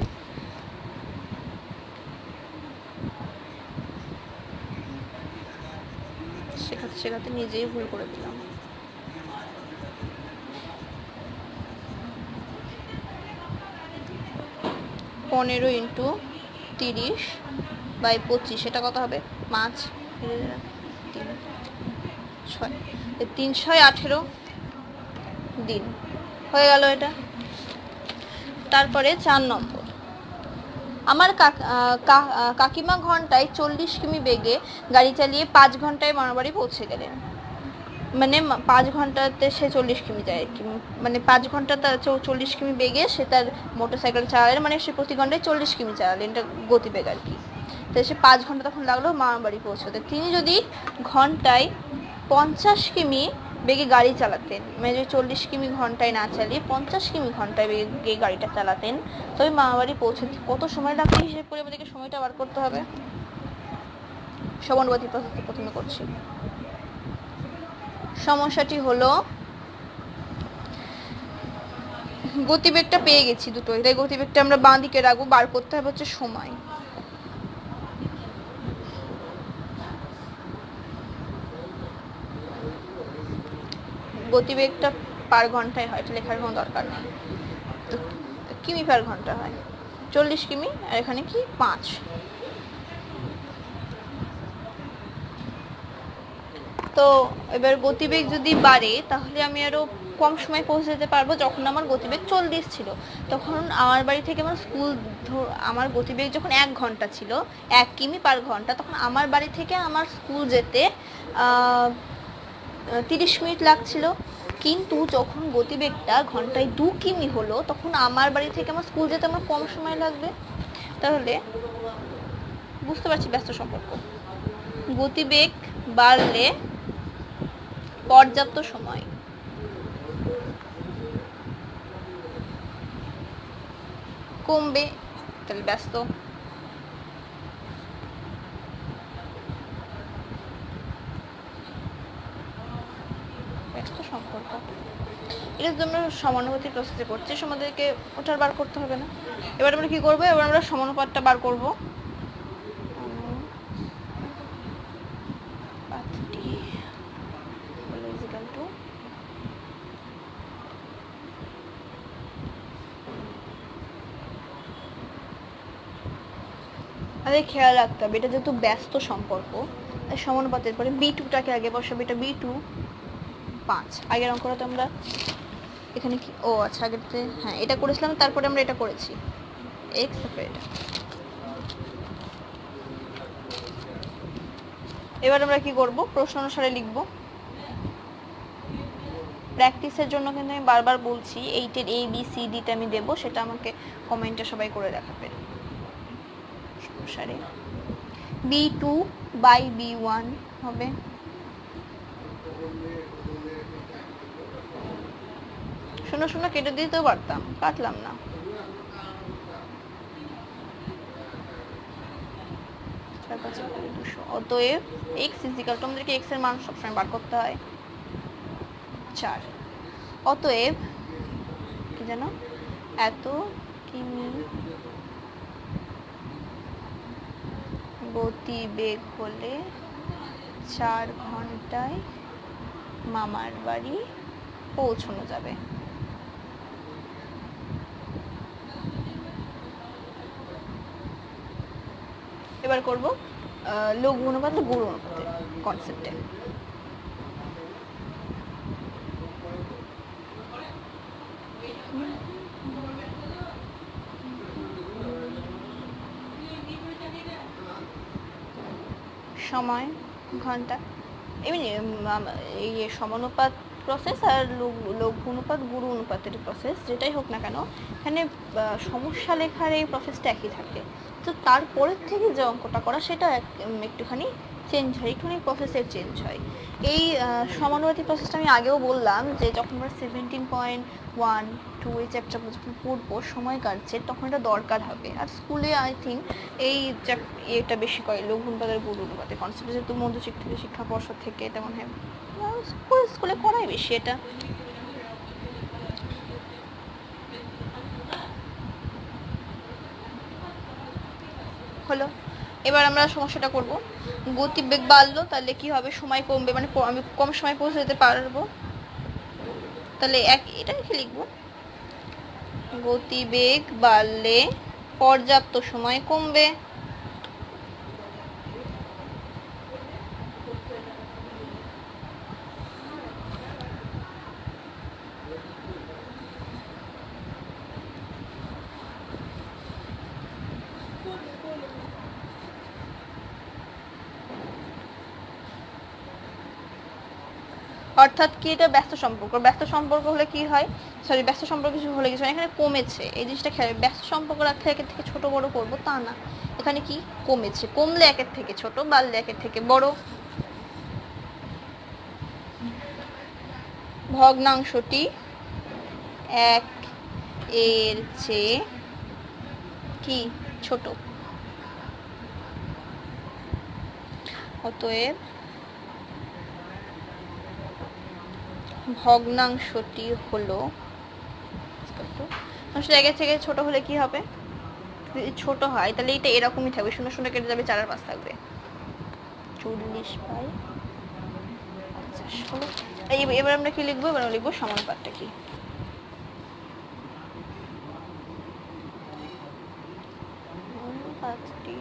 A: শেখাতে নিজেই ভুল করে দিলাম। 15 ইন্টু 30 বাই 25, এটা কত হবে? 5 3 6 318 দিন হয়ে গেল এটা। তারপরে 4 নম্বর, আমার কাকিমা ঘন্টায় 40 কিমি বেগে গাড়ি চালিয়ে 5 ঘন্টায় মামার বাড়ি পৌঁছে গেলেন। মানে 5 ঘন্টাতে সে 40 কিমি যায়, মানে 5 ঘন্টা 40 কিমি বেগে সে তার মোটরসাইকেল চালালেন, মানে সে প্রতি ঘন্টায় 40 কিমি চালালেন, এটা গতিবেগ আর কি। তো সে 5 ঘন্টা তখন লাগলো মামার বাড়ি পৌঁছতে। তিনি যদি ঘন্টায় 50 কিমি বেগে গাড়ি চালাতেন, মানে যদি 40 কিমি ঘন্টায় না চালিয়ে 50 কিমি ঘন্টায় বেগে গাড়িটা চালাতেন, তবে মামার বাড়ি পৌঁছতে কত সময় লাগবে হিসেব করে আমাদেরকে সময়টা বার করতে হবে। সমানুপাতিক প্রসেস প্রথমে করছি। সমস্যাটি হলো গতিবেগটা পেয়ে গেছি দুটো, তাই গতিবেগটা আমরা বাঁ দিকে রাখবো, বার করতে হবে হচ্ছে সময়। গতিবেগটা পার ঘন্টায় হয়, এটা লেখার কোনো দরকার নেই, তো কিমি পার ঘন্টা হয় 40 কিমি, আর এখানে কি 5। তো এবার গতিবেগ যদি বাড়ে তাহলে আমি আরও কম সময় পৌঁছে যেতে পারবো। যখন আমার গতিবেগ 40 ছিল তখন আমার বাড়ি থেকে আমার স্কুল, আমার গতিবেগ যখন 1 ঘন্টা ছিল 1 কিমি পার ঘন্টা, তখন আমার বাড়ি থেকে আমার স্কুল যেতে 30 মিনিট লাগছিল। কিন্তু যখন গতিবেগটা ঘন্টায় 2 কিমি হলো তখন আমার বাড়ি থেকে আমার স্কুল যেতে আমার কম সময় লাগবে। তাহলে বুঝতে পারছি ব্যস্ত সম্পর্ক। গতিবেগ বাড়লে পর্যাপ্ত সময় কমবে, তাহলে ব্যস্ত। সম্পর্ক এটা যদি আমরা সমানুপাতিক প্রসেসে করছি, আমাদেরকে ওটার বার করতে হবে না। এবার আমরা কি করবো, এবার আমরা সমানুপাতটা বার করবো। আমাদের খেয়াল রাখতে হবে এটা যেহেতু ব্যস্ত সম্পর্ক, সমানুপাতের পরে B2টাকে আগে বসাবো, এটা B2 5। আগের অঙ্কটা তো আমরা এখানে কি, ও আচ্ছা আগেতে হ্যাঁ এটা করেছিলাম, তারপরে আমরা এটা করেছি x, তারপরে এটা। এবার আমরা কি করব, প্রশ্ন অনুসারে লিখব। প্র্যাকটিসের জন্য কিন্তু আমি বারবার বলছি 8-এর ABCD টা আমি দেবো, সেটা আমাকে কমেন্টে সবাই করে দেখাবে। অনুসারে B2 বাই B1 হবে, শূন্য শূন্য কেটে দিতেও পারতাম, কাটলাম না। অতএব x ইজিক্যাল টু, আমাদেরকে x এর মান সবসময় বার করতে হয় 4। অতএব কি জানো, এত কিমি গতিবেগ হলে 4 ঘন্টায় মামার বাড়ি পৌঁছানো যাবে। এবার করব লঘু অনুপাত গুরু অনুপাতের কনসেপ্টে। সময় ঘন্টা, এমনি এই সমানুপাত প্রসেস আর লঘু অনুপাত গুরু অনুপাতের প্রসেস যেটাই হোক না কেন, এখানে সমস্যা লেখার এই প্রসেসটা একই থাকে। তো তারপরের থেকে যে অঙ্কটা করা সেটা একটুখানি চেঞ্জ হয়, একটুখানি প্রসেসের চেঞ্জ হয়। এই সমানুপাতিক প্রসেসটা আমি আগেও বললাম যে যখন আমরা 17.1-2 এই চ্যাপ্টার যখন পড়বো সময় কাটছে তখন এটা দরকার হবে। আর স্কুলে আই থিঙ্ক এই এটা বেশি করে লঘু অনুপাতের গুরু অনুপাতের কনসেপ্ট, যেহেতু মধ্যশিক্ষা শিক্ষা পর্ষদ থেকে তেমন হয় স্কুলে করাই বেশি এটা। হলো, এবার আমরা সমস্যাটা করব। গতিবেগ বাড়লো তাহলে কি হবে, সময় কমবে, মানে আমি কম সময় পৌঁছে যেতে পারবো। তাহলে এটা কি লিখবো, গতিবেগ বাড়লে
B: পর্যাপ্ত সময় কমবে। অর্থাৎ কি, এটা ব্যস্ত সম্পর্ক। ব্যস্ত সম্পর্ক হলে কি হয়, সরি ব্যস্ত সম্পর্ক কিছু হলে কিছু এখানে কমেছে, এই জিনিসটা খেয়াল। ব্যস্ত সম্পর্ক রাখলে একের থেকে ছোট বড় করবো তা না, এখানে কি কমেছে, কমলে একের থেকে ছোট, বাড়লে একের থেকে বড়। ভগ্নাংশটি 1 এর চেয়ে কি ছোট, অতএব ভগ্নাংশটি হলো, একের থেকে ছোট হলে কি হবে, যদি ছোট হয় তাহলে এটা এরকমই থাকবে, 0 0 কেটে যাবে, 4 আর 5 থাকবে, 40/50 হলো। এবার আমরা কি লিখবো, এবার লিখবো সমানুপাতটা কি। অনুপাতটি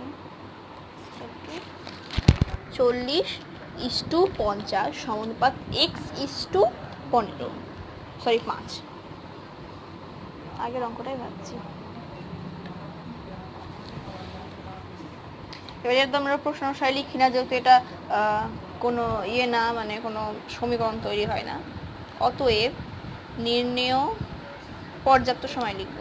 B: 40:50 সমানুপাত x:15, সরি 5। আগের অঙ্কটাই ভাবছি। এবার যেহেতু আমরা প্রশ্ন অনুসারে লিখি না, যেহেতু এটা কোনো ইয়ে না, মানে কোনো সমীকরণ তৈরি হয় না, অতএব নির্ণেয় পর্যাপ্ত সময় লিখব।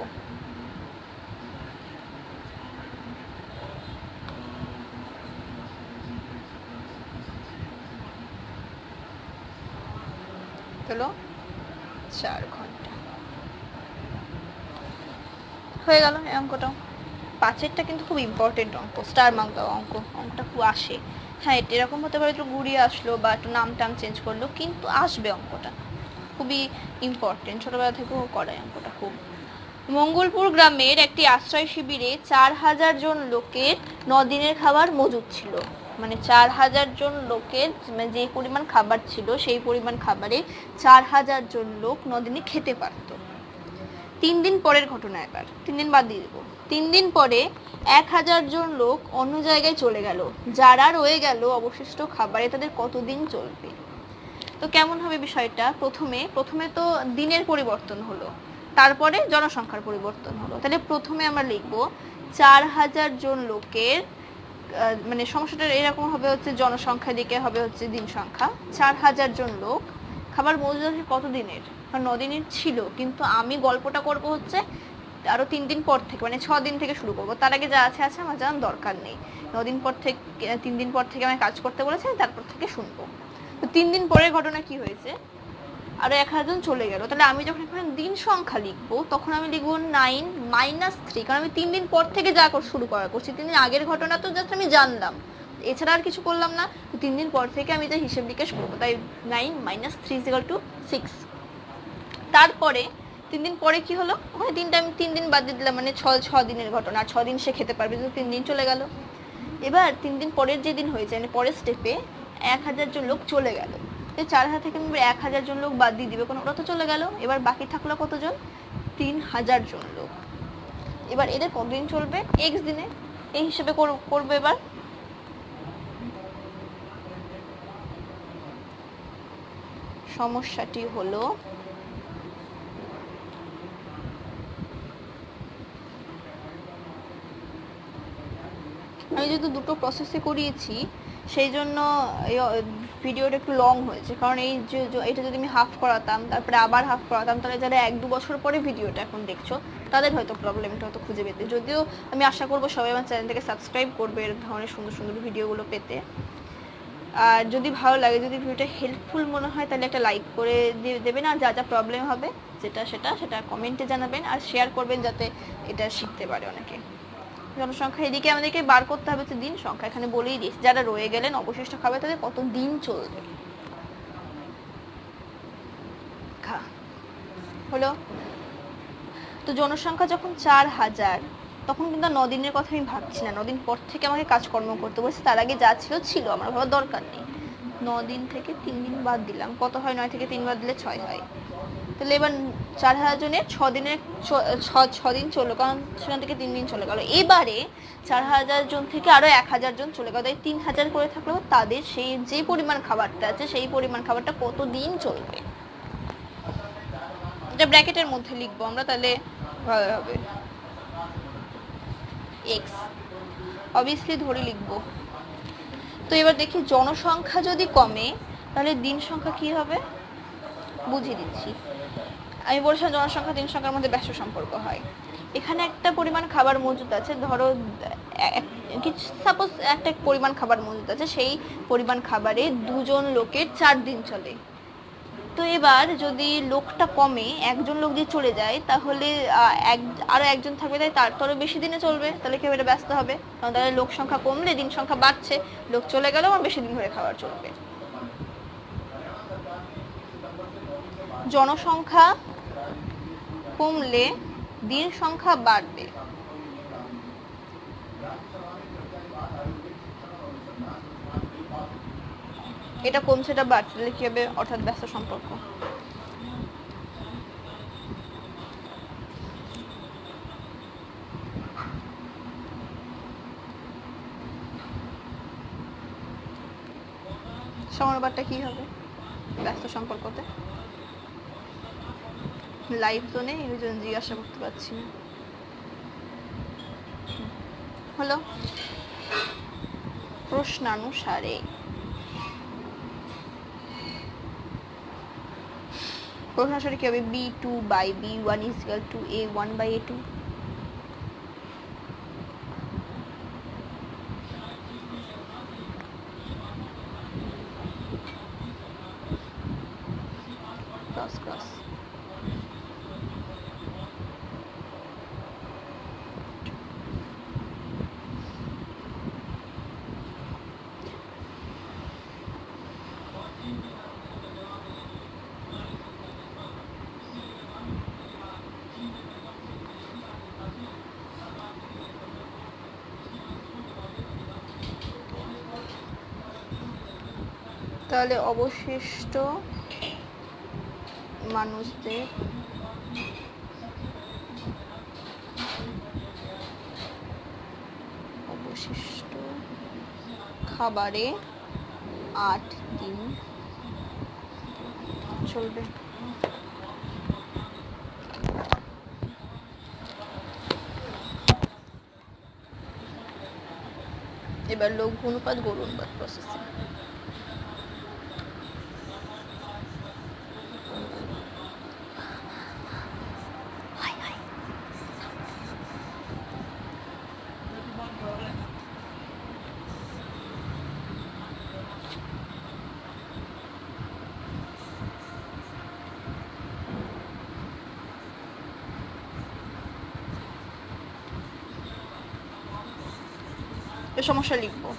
B: হলো 4 ঘন্টা। হয়ে গেল এই অঙ্কটা। 5-এরটা কিন্তু খুব ইম্পর্টেন্ট অঙ্ক, স্টার মার্ক দেওয়া অঙ্ক, অঙ্কটা খুব আসে। হ্যাঁ, এটা এরকম হতে পারে একটু ঘুরিয়ে আসলো বা একটু নাম টাম চেঞ্জ করলো, কিন্তু আসবে অঙ্কটা, খুবই ইম্পর্টেন্ট, ছোটবেলা থেকেও করে অঙ্কটা খুব। মঙ্গলপুর গ্রামের একটি আশ্রয় শিবিরে 4000 জন লোকের 9 দিনের খাবার মজুদ ছিল। মানে 4000 জন লোকের যে পরিমাণ খাবার ছিল, সেই পরিমাণ খাবারে 4000 জন লোক 9 দিনে খেতে পারত। 3 দিন পরের ঘটনা, এবার 3 দিন বাদ দিয়ে দেবো। 3 দিন পরে 1000 জন লোক অন্য জায়গায় চলে গেল, যারা রয়ে গেল অবশিষ্ট খাবারে তাদের কতদিন চলবে। তো কেমন হবে বিষয়টা, প্রথমে তো দিনের পরিবর্তন হলো, তারপরে জনসংখ্যার পরিবর্তন হলো। তাহলে প্রথমে আমরা লিখব 4000 জন লোকের, মানে সমস্যাটা এরকম হবে হচ্ছে জনসংখ্যা দিকে হবে হচ্ছে দিন সংখ্যা। 4000 জন লোক খাবার মজুদ আছে কত দিনের, 9 দিনের ছিল, কিন্তু আমি গল্পটা করব হচ্ছে আরো 3 দিন পর থেকে, মানে 6 দিন থেকে শুরু করব। তার আগে যা আছে আমার জানার দরকার নেই। 9 দিন পর থেকে, 3 দিন পর থেকে আমি কাজ করতে বলেছি, তারপর থেকে শুনবো। তো 3 দিন পরের ঘটনা কি হয়েছে, আরো 1000 জন চলে গেল। তাহলে আমি যখন এখানে দিন সংখ্যা লিখবো, তখন আমি লিখবো 9 - 3, কারণ আমি 3 দিন পর থেকে যা শুরু করছি, 3 দিন আগের ঘটনা তো জাস্ট আমি জানলাম, এছাড়া আর কিছু করলাম না। 3 দিন পর থেকে আমি যা হিসেব নিকেশ করবো, তাই 9 - 3 = 6। তারপরে 3 দিন পরে কি হলো, ওখানে আমি 3 দিন বাদ দিয়ে দিলাম, মানে 6 দিনের ঘটনা, আর 6 দিন সে খেতে পারবে, তো 3 দিন চলে গেল। এবার 3 দিন পরের যে দিন হয়েছে, মানে পরের স্টেপে 1000 জন লোক চলে গেল। 4000 থেকে 1000 জন লোক বাদ দিয়ে দিবে, কোনো ওরা তো চলে গেল। এবার বাকি থাকলো কতজন, 3000 জন লোক। এবার এদের কতদিন চলবে, x দিনে, এই হিসেবে করবে। এবার সমস্যাটি হলো আমি যেহেতু দুটো প্রসেসে করিয়েছি, সেই জন্য ভিডিওটা একটু লং হয়েছে। কারণ এই যে এটা যদি আমি হাফ করাতাম, তারপরে আবার হাফ করাতাম, তাহলে যারা 1-2 বছর পরে ভিডিওটা এখন দেখছো, তাদের হয়তো প্রবলেমটা হয়তো খুঁজে পেতে। যদিও আমি আশা করবো সবাই আমার চ্যানেলটাকে সাবস্ক্রাইব করবে এর ধরনের সুন্দর সুন্দর ভিডিওগুলো পেতে। আর যদি ভালো লাগে, যদি ভিডিওটা হেল্পফুল মনে হয়, তাহলে একটা লাইক করে দেবেন। আর যা যা প্রবলেম হবে সেটা কমেন্টে জানাবেন, আর শেয়ার করবেন যাতে এটা শিখতে পারে অনেকে। জনসংখ্যা এদিকে আমাদেরকে বার করতে হবে হচ্ছে দিন সংখ্যা, এখানে বলেই দিয়েছি যারা রয়ে গেলেন অবশিষ্ট খাবে তাদের কত দিন চলবে। হলো তো জনসংখ্যা যখন 4000, তখন কিন্তু 9 দিনের কথা আমি ভাবছি না, 9 দিন পর থেকে আমাকে কাজকর্ম করতে বলছে। তার আগে যা ছিল আমার ভাবার দরকার নেই। 9 দিন থেকে 3 দিন বাদ দিলাম, কত হয়, 9 থেকে 3 বাদ দিলে 6 হয়। তাহলে এবার 4000 জনের 6 দিন চললো, কারণ সেখান থেকে 3 দিন চলে গেল। এবারে 4000 জন থেকে আরো 1000 জন চলে গেল, তাই 3000 করে থাকলো। তাদের সেই যে পরিমাণ খাবারটা আছে সেই পরিমাণ খাবারটা কত দিন চলবে, এটা ব্র্যাকেটের মধ্যে লিখবো আমরা, তাহলে ভালো হবে। এক্স অবভিয়াসলি ধরে লিখবো। তো এবার দেখি জনসংখ্যা যদি কমে তাহলে দিন সংখ্যা কি হবে, বুঝিয়ে দিচ্ছি। আমি বলছিলাম জনসংখ্যা দিন সংখ্যার মধ্যে ব্যস্ত সম্পর্ক হয়। এখানে একটা পরিমাণ খাবার মজুদ আছে, ধরো সাপোজ একটা পরিমাণ খাবার মজুদ আছে, সেই পরিমাণ খাবারে 2 জন লোকের 4 দিন চলে। তো এবার যদি লোকটা কমে, একজন লোক যদি চলে যায়, তাহলে আরো একজন থাকবে, তাই তার তো আরো বেশি দিনে চলবে। তাহলে কেউ এটা ব্যস্ত হবে, কারণ তাহলে লোক সংখ্যা কমলে দিন সংখ্যা বাড়ছে, লোক চলে গেলেও আর বেশি দিন ধরে খাবার চলবে। জনসংখ্যা কমলে দিন সংখ্যা বাড়বে। এটা কমছে, এটা বাড়ছে, তাহলে কি হবে, অর্থাৎ ব্যস্ত সম্পর্ক। সমানুপাতটা কি হবে ব্যস্ত সম্পর্কতে? লাইভ জোনে এই জন্য জিজ্ঞাসা করতে পারছি না। হলো প্রশ্নানুসারে কি হবে, B2/B1 = A1/A2। ক্রস তাহলে অবশিষ্ট মানুষদের অবশিষ্ট খাবারে 8 দিন চলবে। এবার লঘু অনুপাত গড় অনুপাত প্রসেসিং। সমস্যা লিখবো,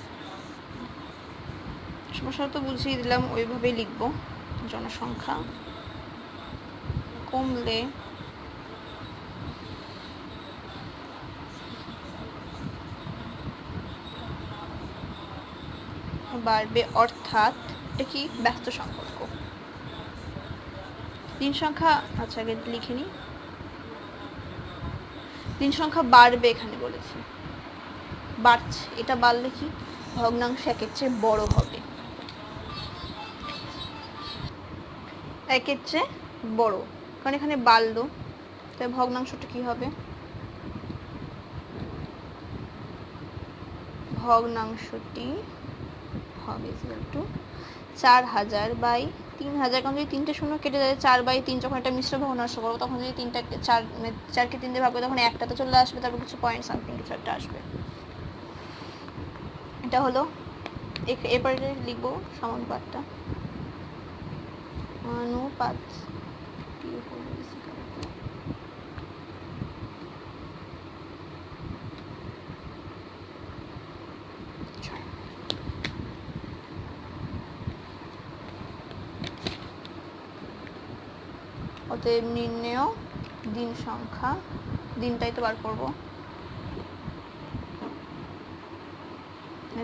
B: সমস্যা তো বুঝিয়ে দিলাম, ওইভাবেই লিখবো। জনসংখ্যা কমলে বাড়বে, অর্থাৎ এটা কি ব্যস্ত সম্পর্ক। দিন সংখ্যা, আচ্ছা আগে লিখে নি, দিন সংখ্যা বাড়বে, এখানে বলেছি বাড়ছে, এটা বাড়লে কি ভগ্নাংশ একের চেয়ে বড় হবে, একের চেয়ে বড়, কারণ এখানে বাড়লো, তাই ভগ্নাংশটা কি হবে, ভগ্নাংশটি হবে 4000/3000, কারণ যদি 3টে শূন্য কেটে যায় 4/3, যখন একটা মিশ্র ভগ্নাংশ করবো তখন যদি 4কে 3 দিয়ে ভাগ করে তখন একটা তো চলে আসবে, তারপর কিছু পয়েন্ট সামথিং কিছু একটা আসবে। এটা হলো, এরপরে লিখবো সমানুপাতটা, অনুপাত অতএব নির্ণেয় দিন সংখ্যা, দিনটাই তো বার করবো,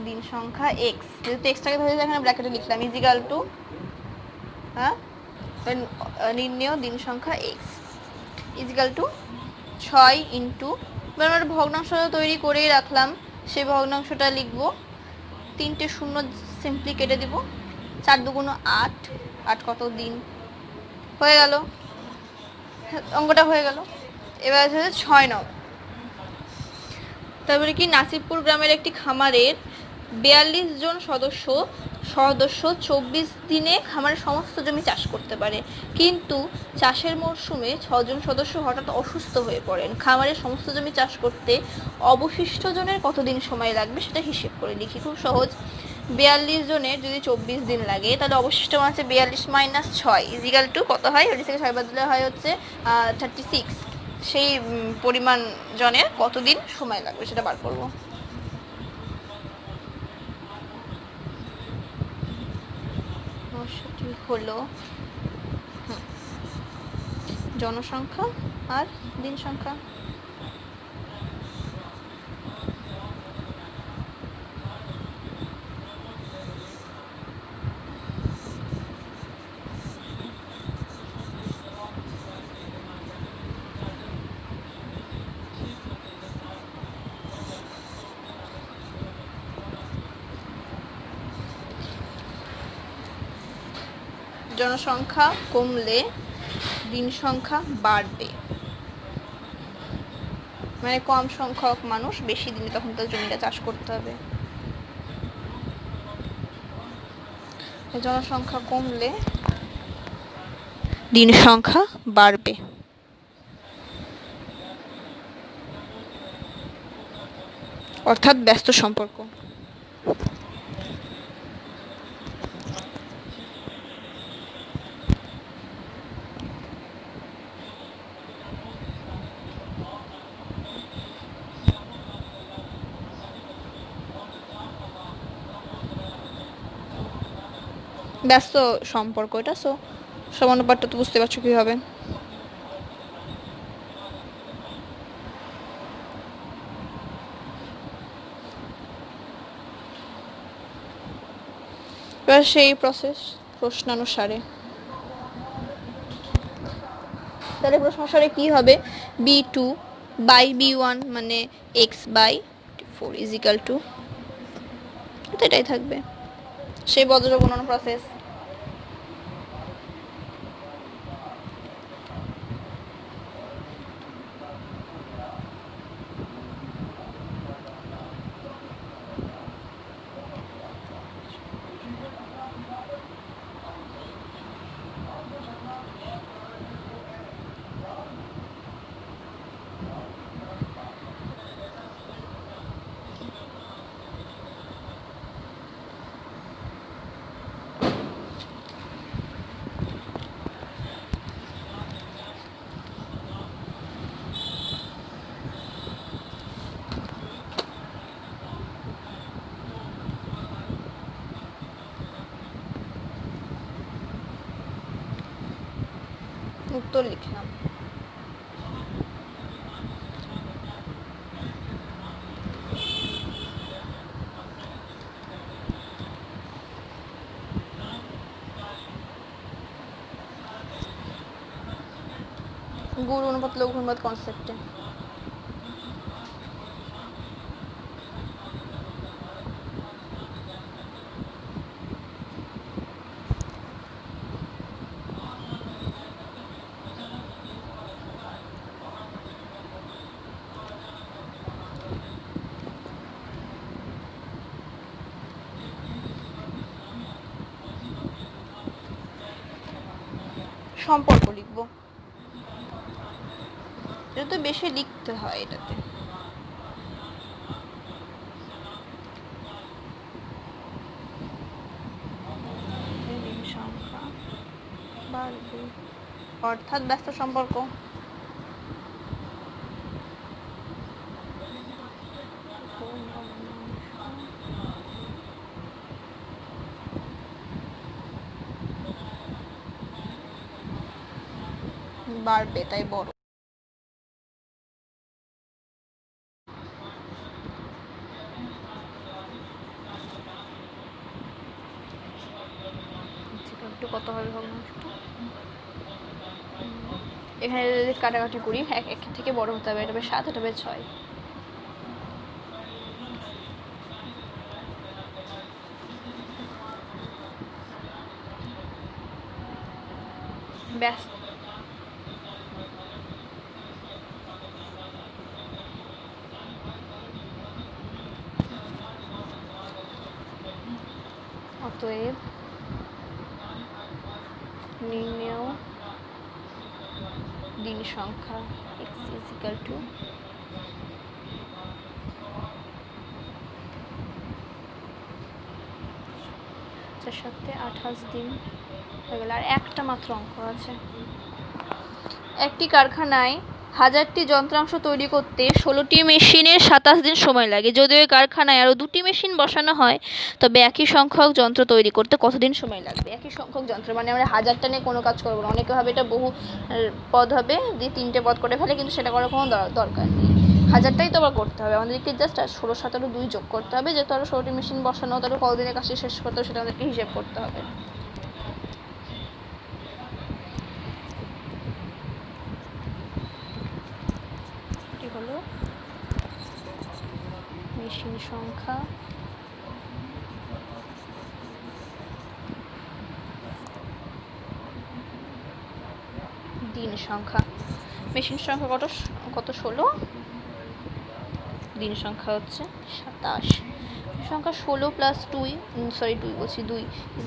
B: দিন সংখ্যা x, যেহেতু এক্সটাকে ধরে এখানে ব্র্যাকেটে লিখলাম, ইজিক্যাল টু নির্ণেয় দিন সংখ্যা এক্স ইজিক্যাল টু 6 ইন্টু, এবার আমরা ভগ্নাংশটা তৈরি করেই রাখলাম, সেই ভগ্নাংশটা লিখব, 3টে শূন্য সিম্পলি কেটে দিব, 4 দুগুণ 8, 8 কত দিন, হয়ে গেল, অঙ্কটা হয়ে গেল। এবার আছে 6 নং, তারপরে কি, নাসিবপুর গ্রামের একটি খামারের 42 জন সদস্য 24 দিনে খামারের সমস্ত জমি চাষ করতে পারে, কিন্তু চাষের মরশুমে 6 জন সদস্য হঠাৎ অসুস্থ হয়ে পড়েন। খামারের সমস্ত জমি চাষ করতে অবশিষ্ট জনের কতদিন সময় লাগবে সেটা হিসেব করে লিখি। খুব সহজ, 42 জনের যদি 24 দিন লাগে, তাহলে অবশিষ্ট মান আছে 42 মাইনাস 6 ইজিক্যাল টু কত হয়, ওটি থেকে 6 বাদ দিলে হয় হচ্ছে 36। সেই পরিমাণ জনের কতদিন সময় লাগবে সেটা বার করব। সেটি হলো জনসংখ্যা আর দিন সংখ্যা। জনসংখ্যা কমলে দিন সংখ্যা বাড়বে, মানে কম সংখ্যক মানুষ বেশি দিনে তখন তার জমিটা চাষ করতে হবে। জনসংখ্যা কমলে দিন সংখ্যা বাড়বে, অর্থাৎ ব্যস্ত সম্পর্ক। ব্যস্ত সম্পর্ক এটা, সো সমানুপাতটা তো বুঝতে পারছো কি হবে। এবার সেই প্রসেস প্রশ্নানুসারে, তাহলে প্রশ্নানুসারে কি হবে, b2 বাই b1 মানে x বাই 4 ইজিক্যাল টু, এটাই থাকবে সেই বজ্র গুণন প্রসেস। উত্তর লিখলাম। গুণ অনুপাত লঘু অনুপাত কনসেপ্টে সম্পর্ক লিখবো, এটা তো বেশি লিখতে হয় এটাতে। সংখ্যা বাড়বে, অর্থাৎ ব্যস্ত সম্পর্ক। বাড়বে তাই বড়। কত হবে ভগ্নাংশটা? এখানে যদি কাটাকাটি করি, এক থেকে বড় হতে হবে, এটা হবে 7, এটা হবে 6। ব্যাস, অতএব নির্ণেয় দিন সংখ্যা x = 28 দিন হয়ে গেল। আর একটা মাত্র অঙ্ক আছে। একটি কারখানায় 1000টি যন্ত্রাংশ তৈরি করতে 16টি মেশিনের 27 দিন সময় লাগে। যদি ওই কারখানায় আরও 2টি মেশিন বসানো হয় তবে একই সংখ্যক যন্ত্র তৈরি করতে কতদিন সময় লাগবে? একই সংখ্যক যন্ত্র মানে আমরা 1000টা নিয়ে কোনো কাজ করবো না। অনেকে ভাবে এটা বহু পদ হবে, দিয়ে 3টে পদ করে ফেলে, কিন্তু সেটা করার কোনো দরকার নেই। 1000টাই তো আবার করতে হবে আমাদেরকে, জাস্ট 16, 17, 2 যোগ করতে হবে, যেহেতু আরও 16টি মেশিন বসানো, তারও কতদিনের কাজটি শেষ করতে হবে সেটা আমাদেরকে হিসেব করতে হবে। হলো মেশিন সংখ্যা দিন সংখ্যা। মেশিন সংখ্যা কত 16, দিন সংখ্যা হচ্ছে 27। সংখ্যা 16 + 2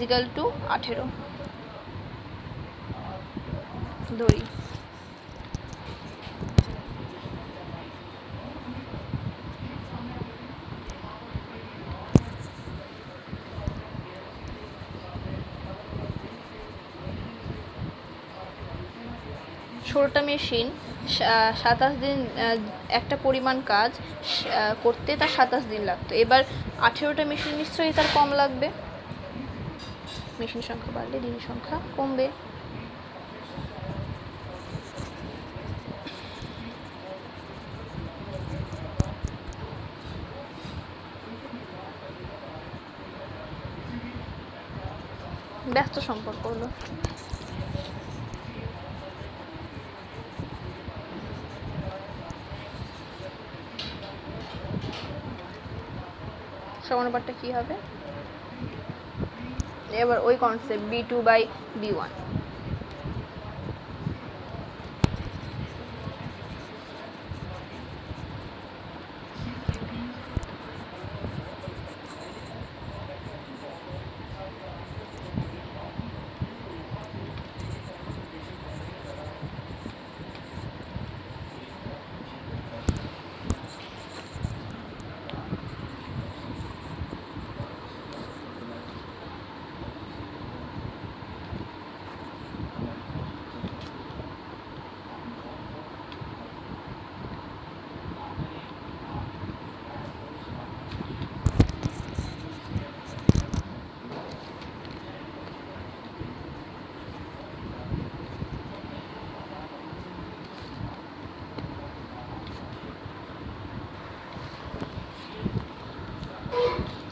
B: = 18 ধরি। ষোলোটা মেশিন 27 দিন একটা পরিমাণ কাজ করতে তার 27 দিন লাগতো। এবার 18টা মেশিন নিশ্চয়ই তার কম লাগবে। মেশিন সংখ্যা বাড়লে দিন সংখ্যা কমবে। ব্যস্ত সম্পর্ক হলো। সমানুপাতটা কি হবে? এবার ওই কনসেপ্ট B2/B1।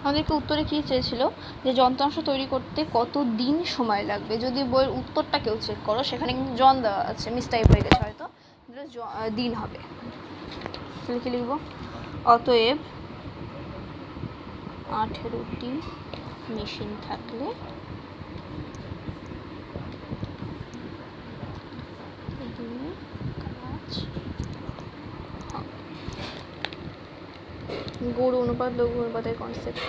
B: আমাদেরকে উত্তরে কী চেয়েছিল, যে যন্ত্রাংশ তৈরি করতে কত দিন সময় লাগবে। যদি বইয়ের উত্তরটা কেউ চেক করো, সেখানে কিন্তু জন দেওয়া আছে, মিসটাইপ হয়ে গেছে হয়তো, দিন হবে। লিখে লিখব, অতএব 18টি মেশিন থাকলে গৌর অনুপাত লঘু অনুপাতের কনসেপ্ট।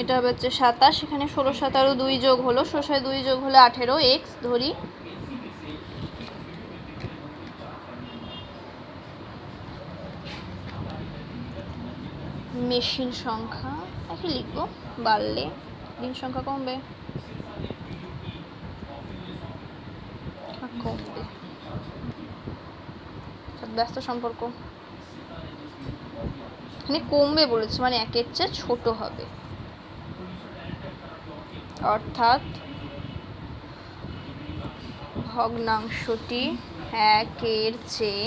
B: এটা হবে হচ্ছে 27, এখানে 16 7 আরও 2 যোগ হলো, 16 2 যোগ হলো 18, x ধরি। মেশিন সংখ্যা একই লিখবো, বাড়লে দিন সংখ্যা কমবে। কমবে। ব্যস্ত সম্পর্ক মানে কমবে বলেছে, মানে একের চেয়ে ছোট হবে, অর্থাৎ ভগ্নাংশটি একের চেয়ে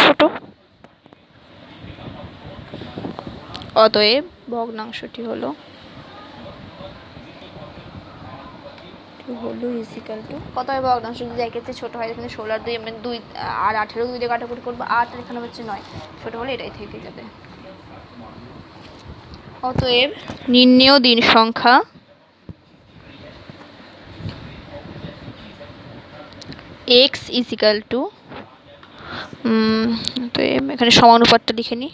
B: ছোট, অতএব ভগ্নাংশটি হলো ইজিক্যাল টু কত হয়। ভগ্নাংশ যদি একের চেয়ে ছোট হয়, এখানে 16 আর 2 আমরা 2 আর 18 2 দিয়ে কাটাকুটি করবো, 8 আর এখানে হচ্ছে 9, ছোট হলে এটাই থেকে যাবে। অতএব নির্ণেয় দিন সংখ্যা x ইজিক্যাল টু, তো এখানে সমানুপাতটা লিখে নিই,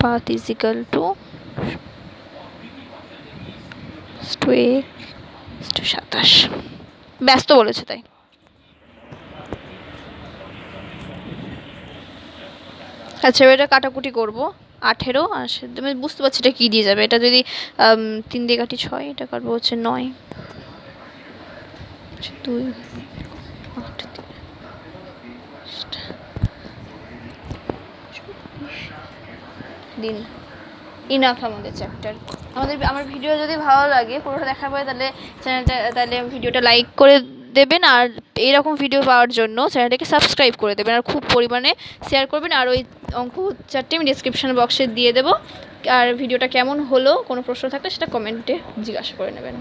B: 5 ইজিক্যাল টু 27। ব্যস্ত বলেছে তাই। আচ্ছা এটা কাটাকুটি করবো, 18 আর তুমি বুঝতে পারছি এটা কী দিয়ে যাবে। এটা যদি 3 দিয়ে কাটি 6, এটা কাটবো হচ্ছে 9, 2 8 দিন। ইনাফ আমাদের চ্যাপ্টার। আমার ভিডিও যদি ভালো লাগে পুরোটা দেখার পরে তাহলে ভিডিওটা লাইক করে দেবেন, আর এইরকম ভিডিও পাওয়ার জন্য চ্যানেলটাকে সাবস্ক্রাইব করে দেবেন, আর খুব পরিমাণে শেয়ার করবেন। আর ওই অঙ্ক চারটে আমি ডিসক্রিপশন বক্সে দিয়ে দেবো। আর ভিডিওটা কেমন হলো, কোনো প্রশ্ন থাকলে সেটা কমেন্টে জিজ্ঞাসা করে নেবেন।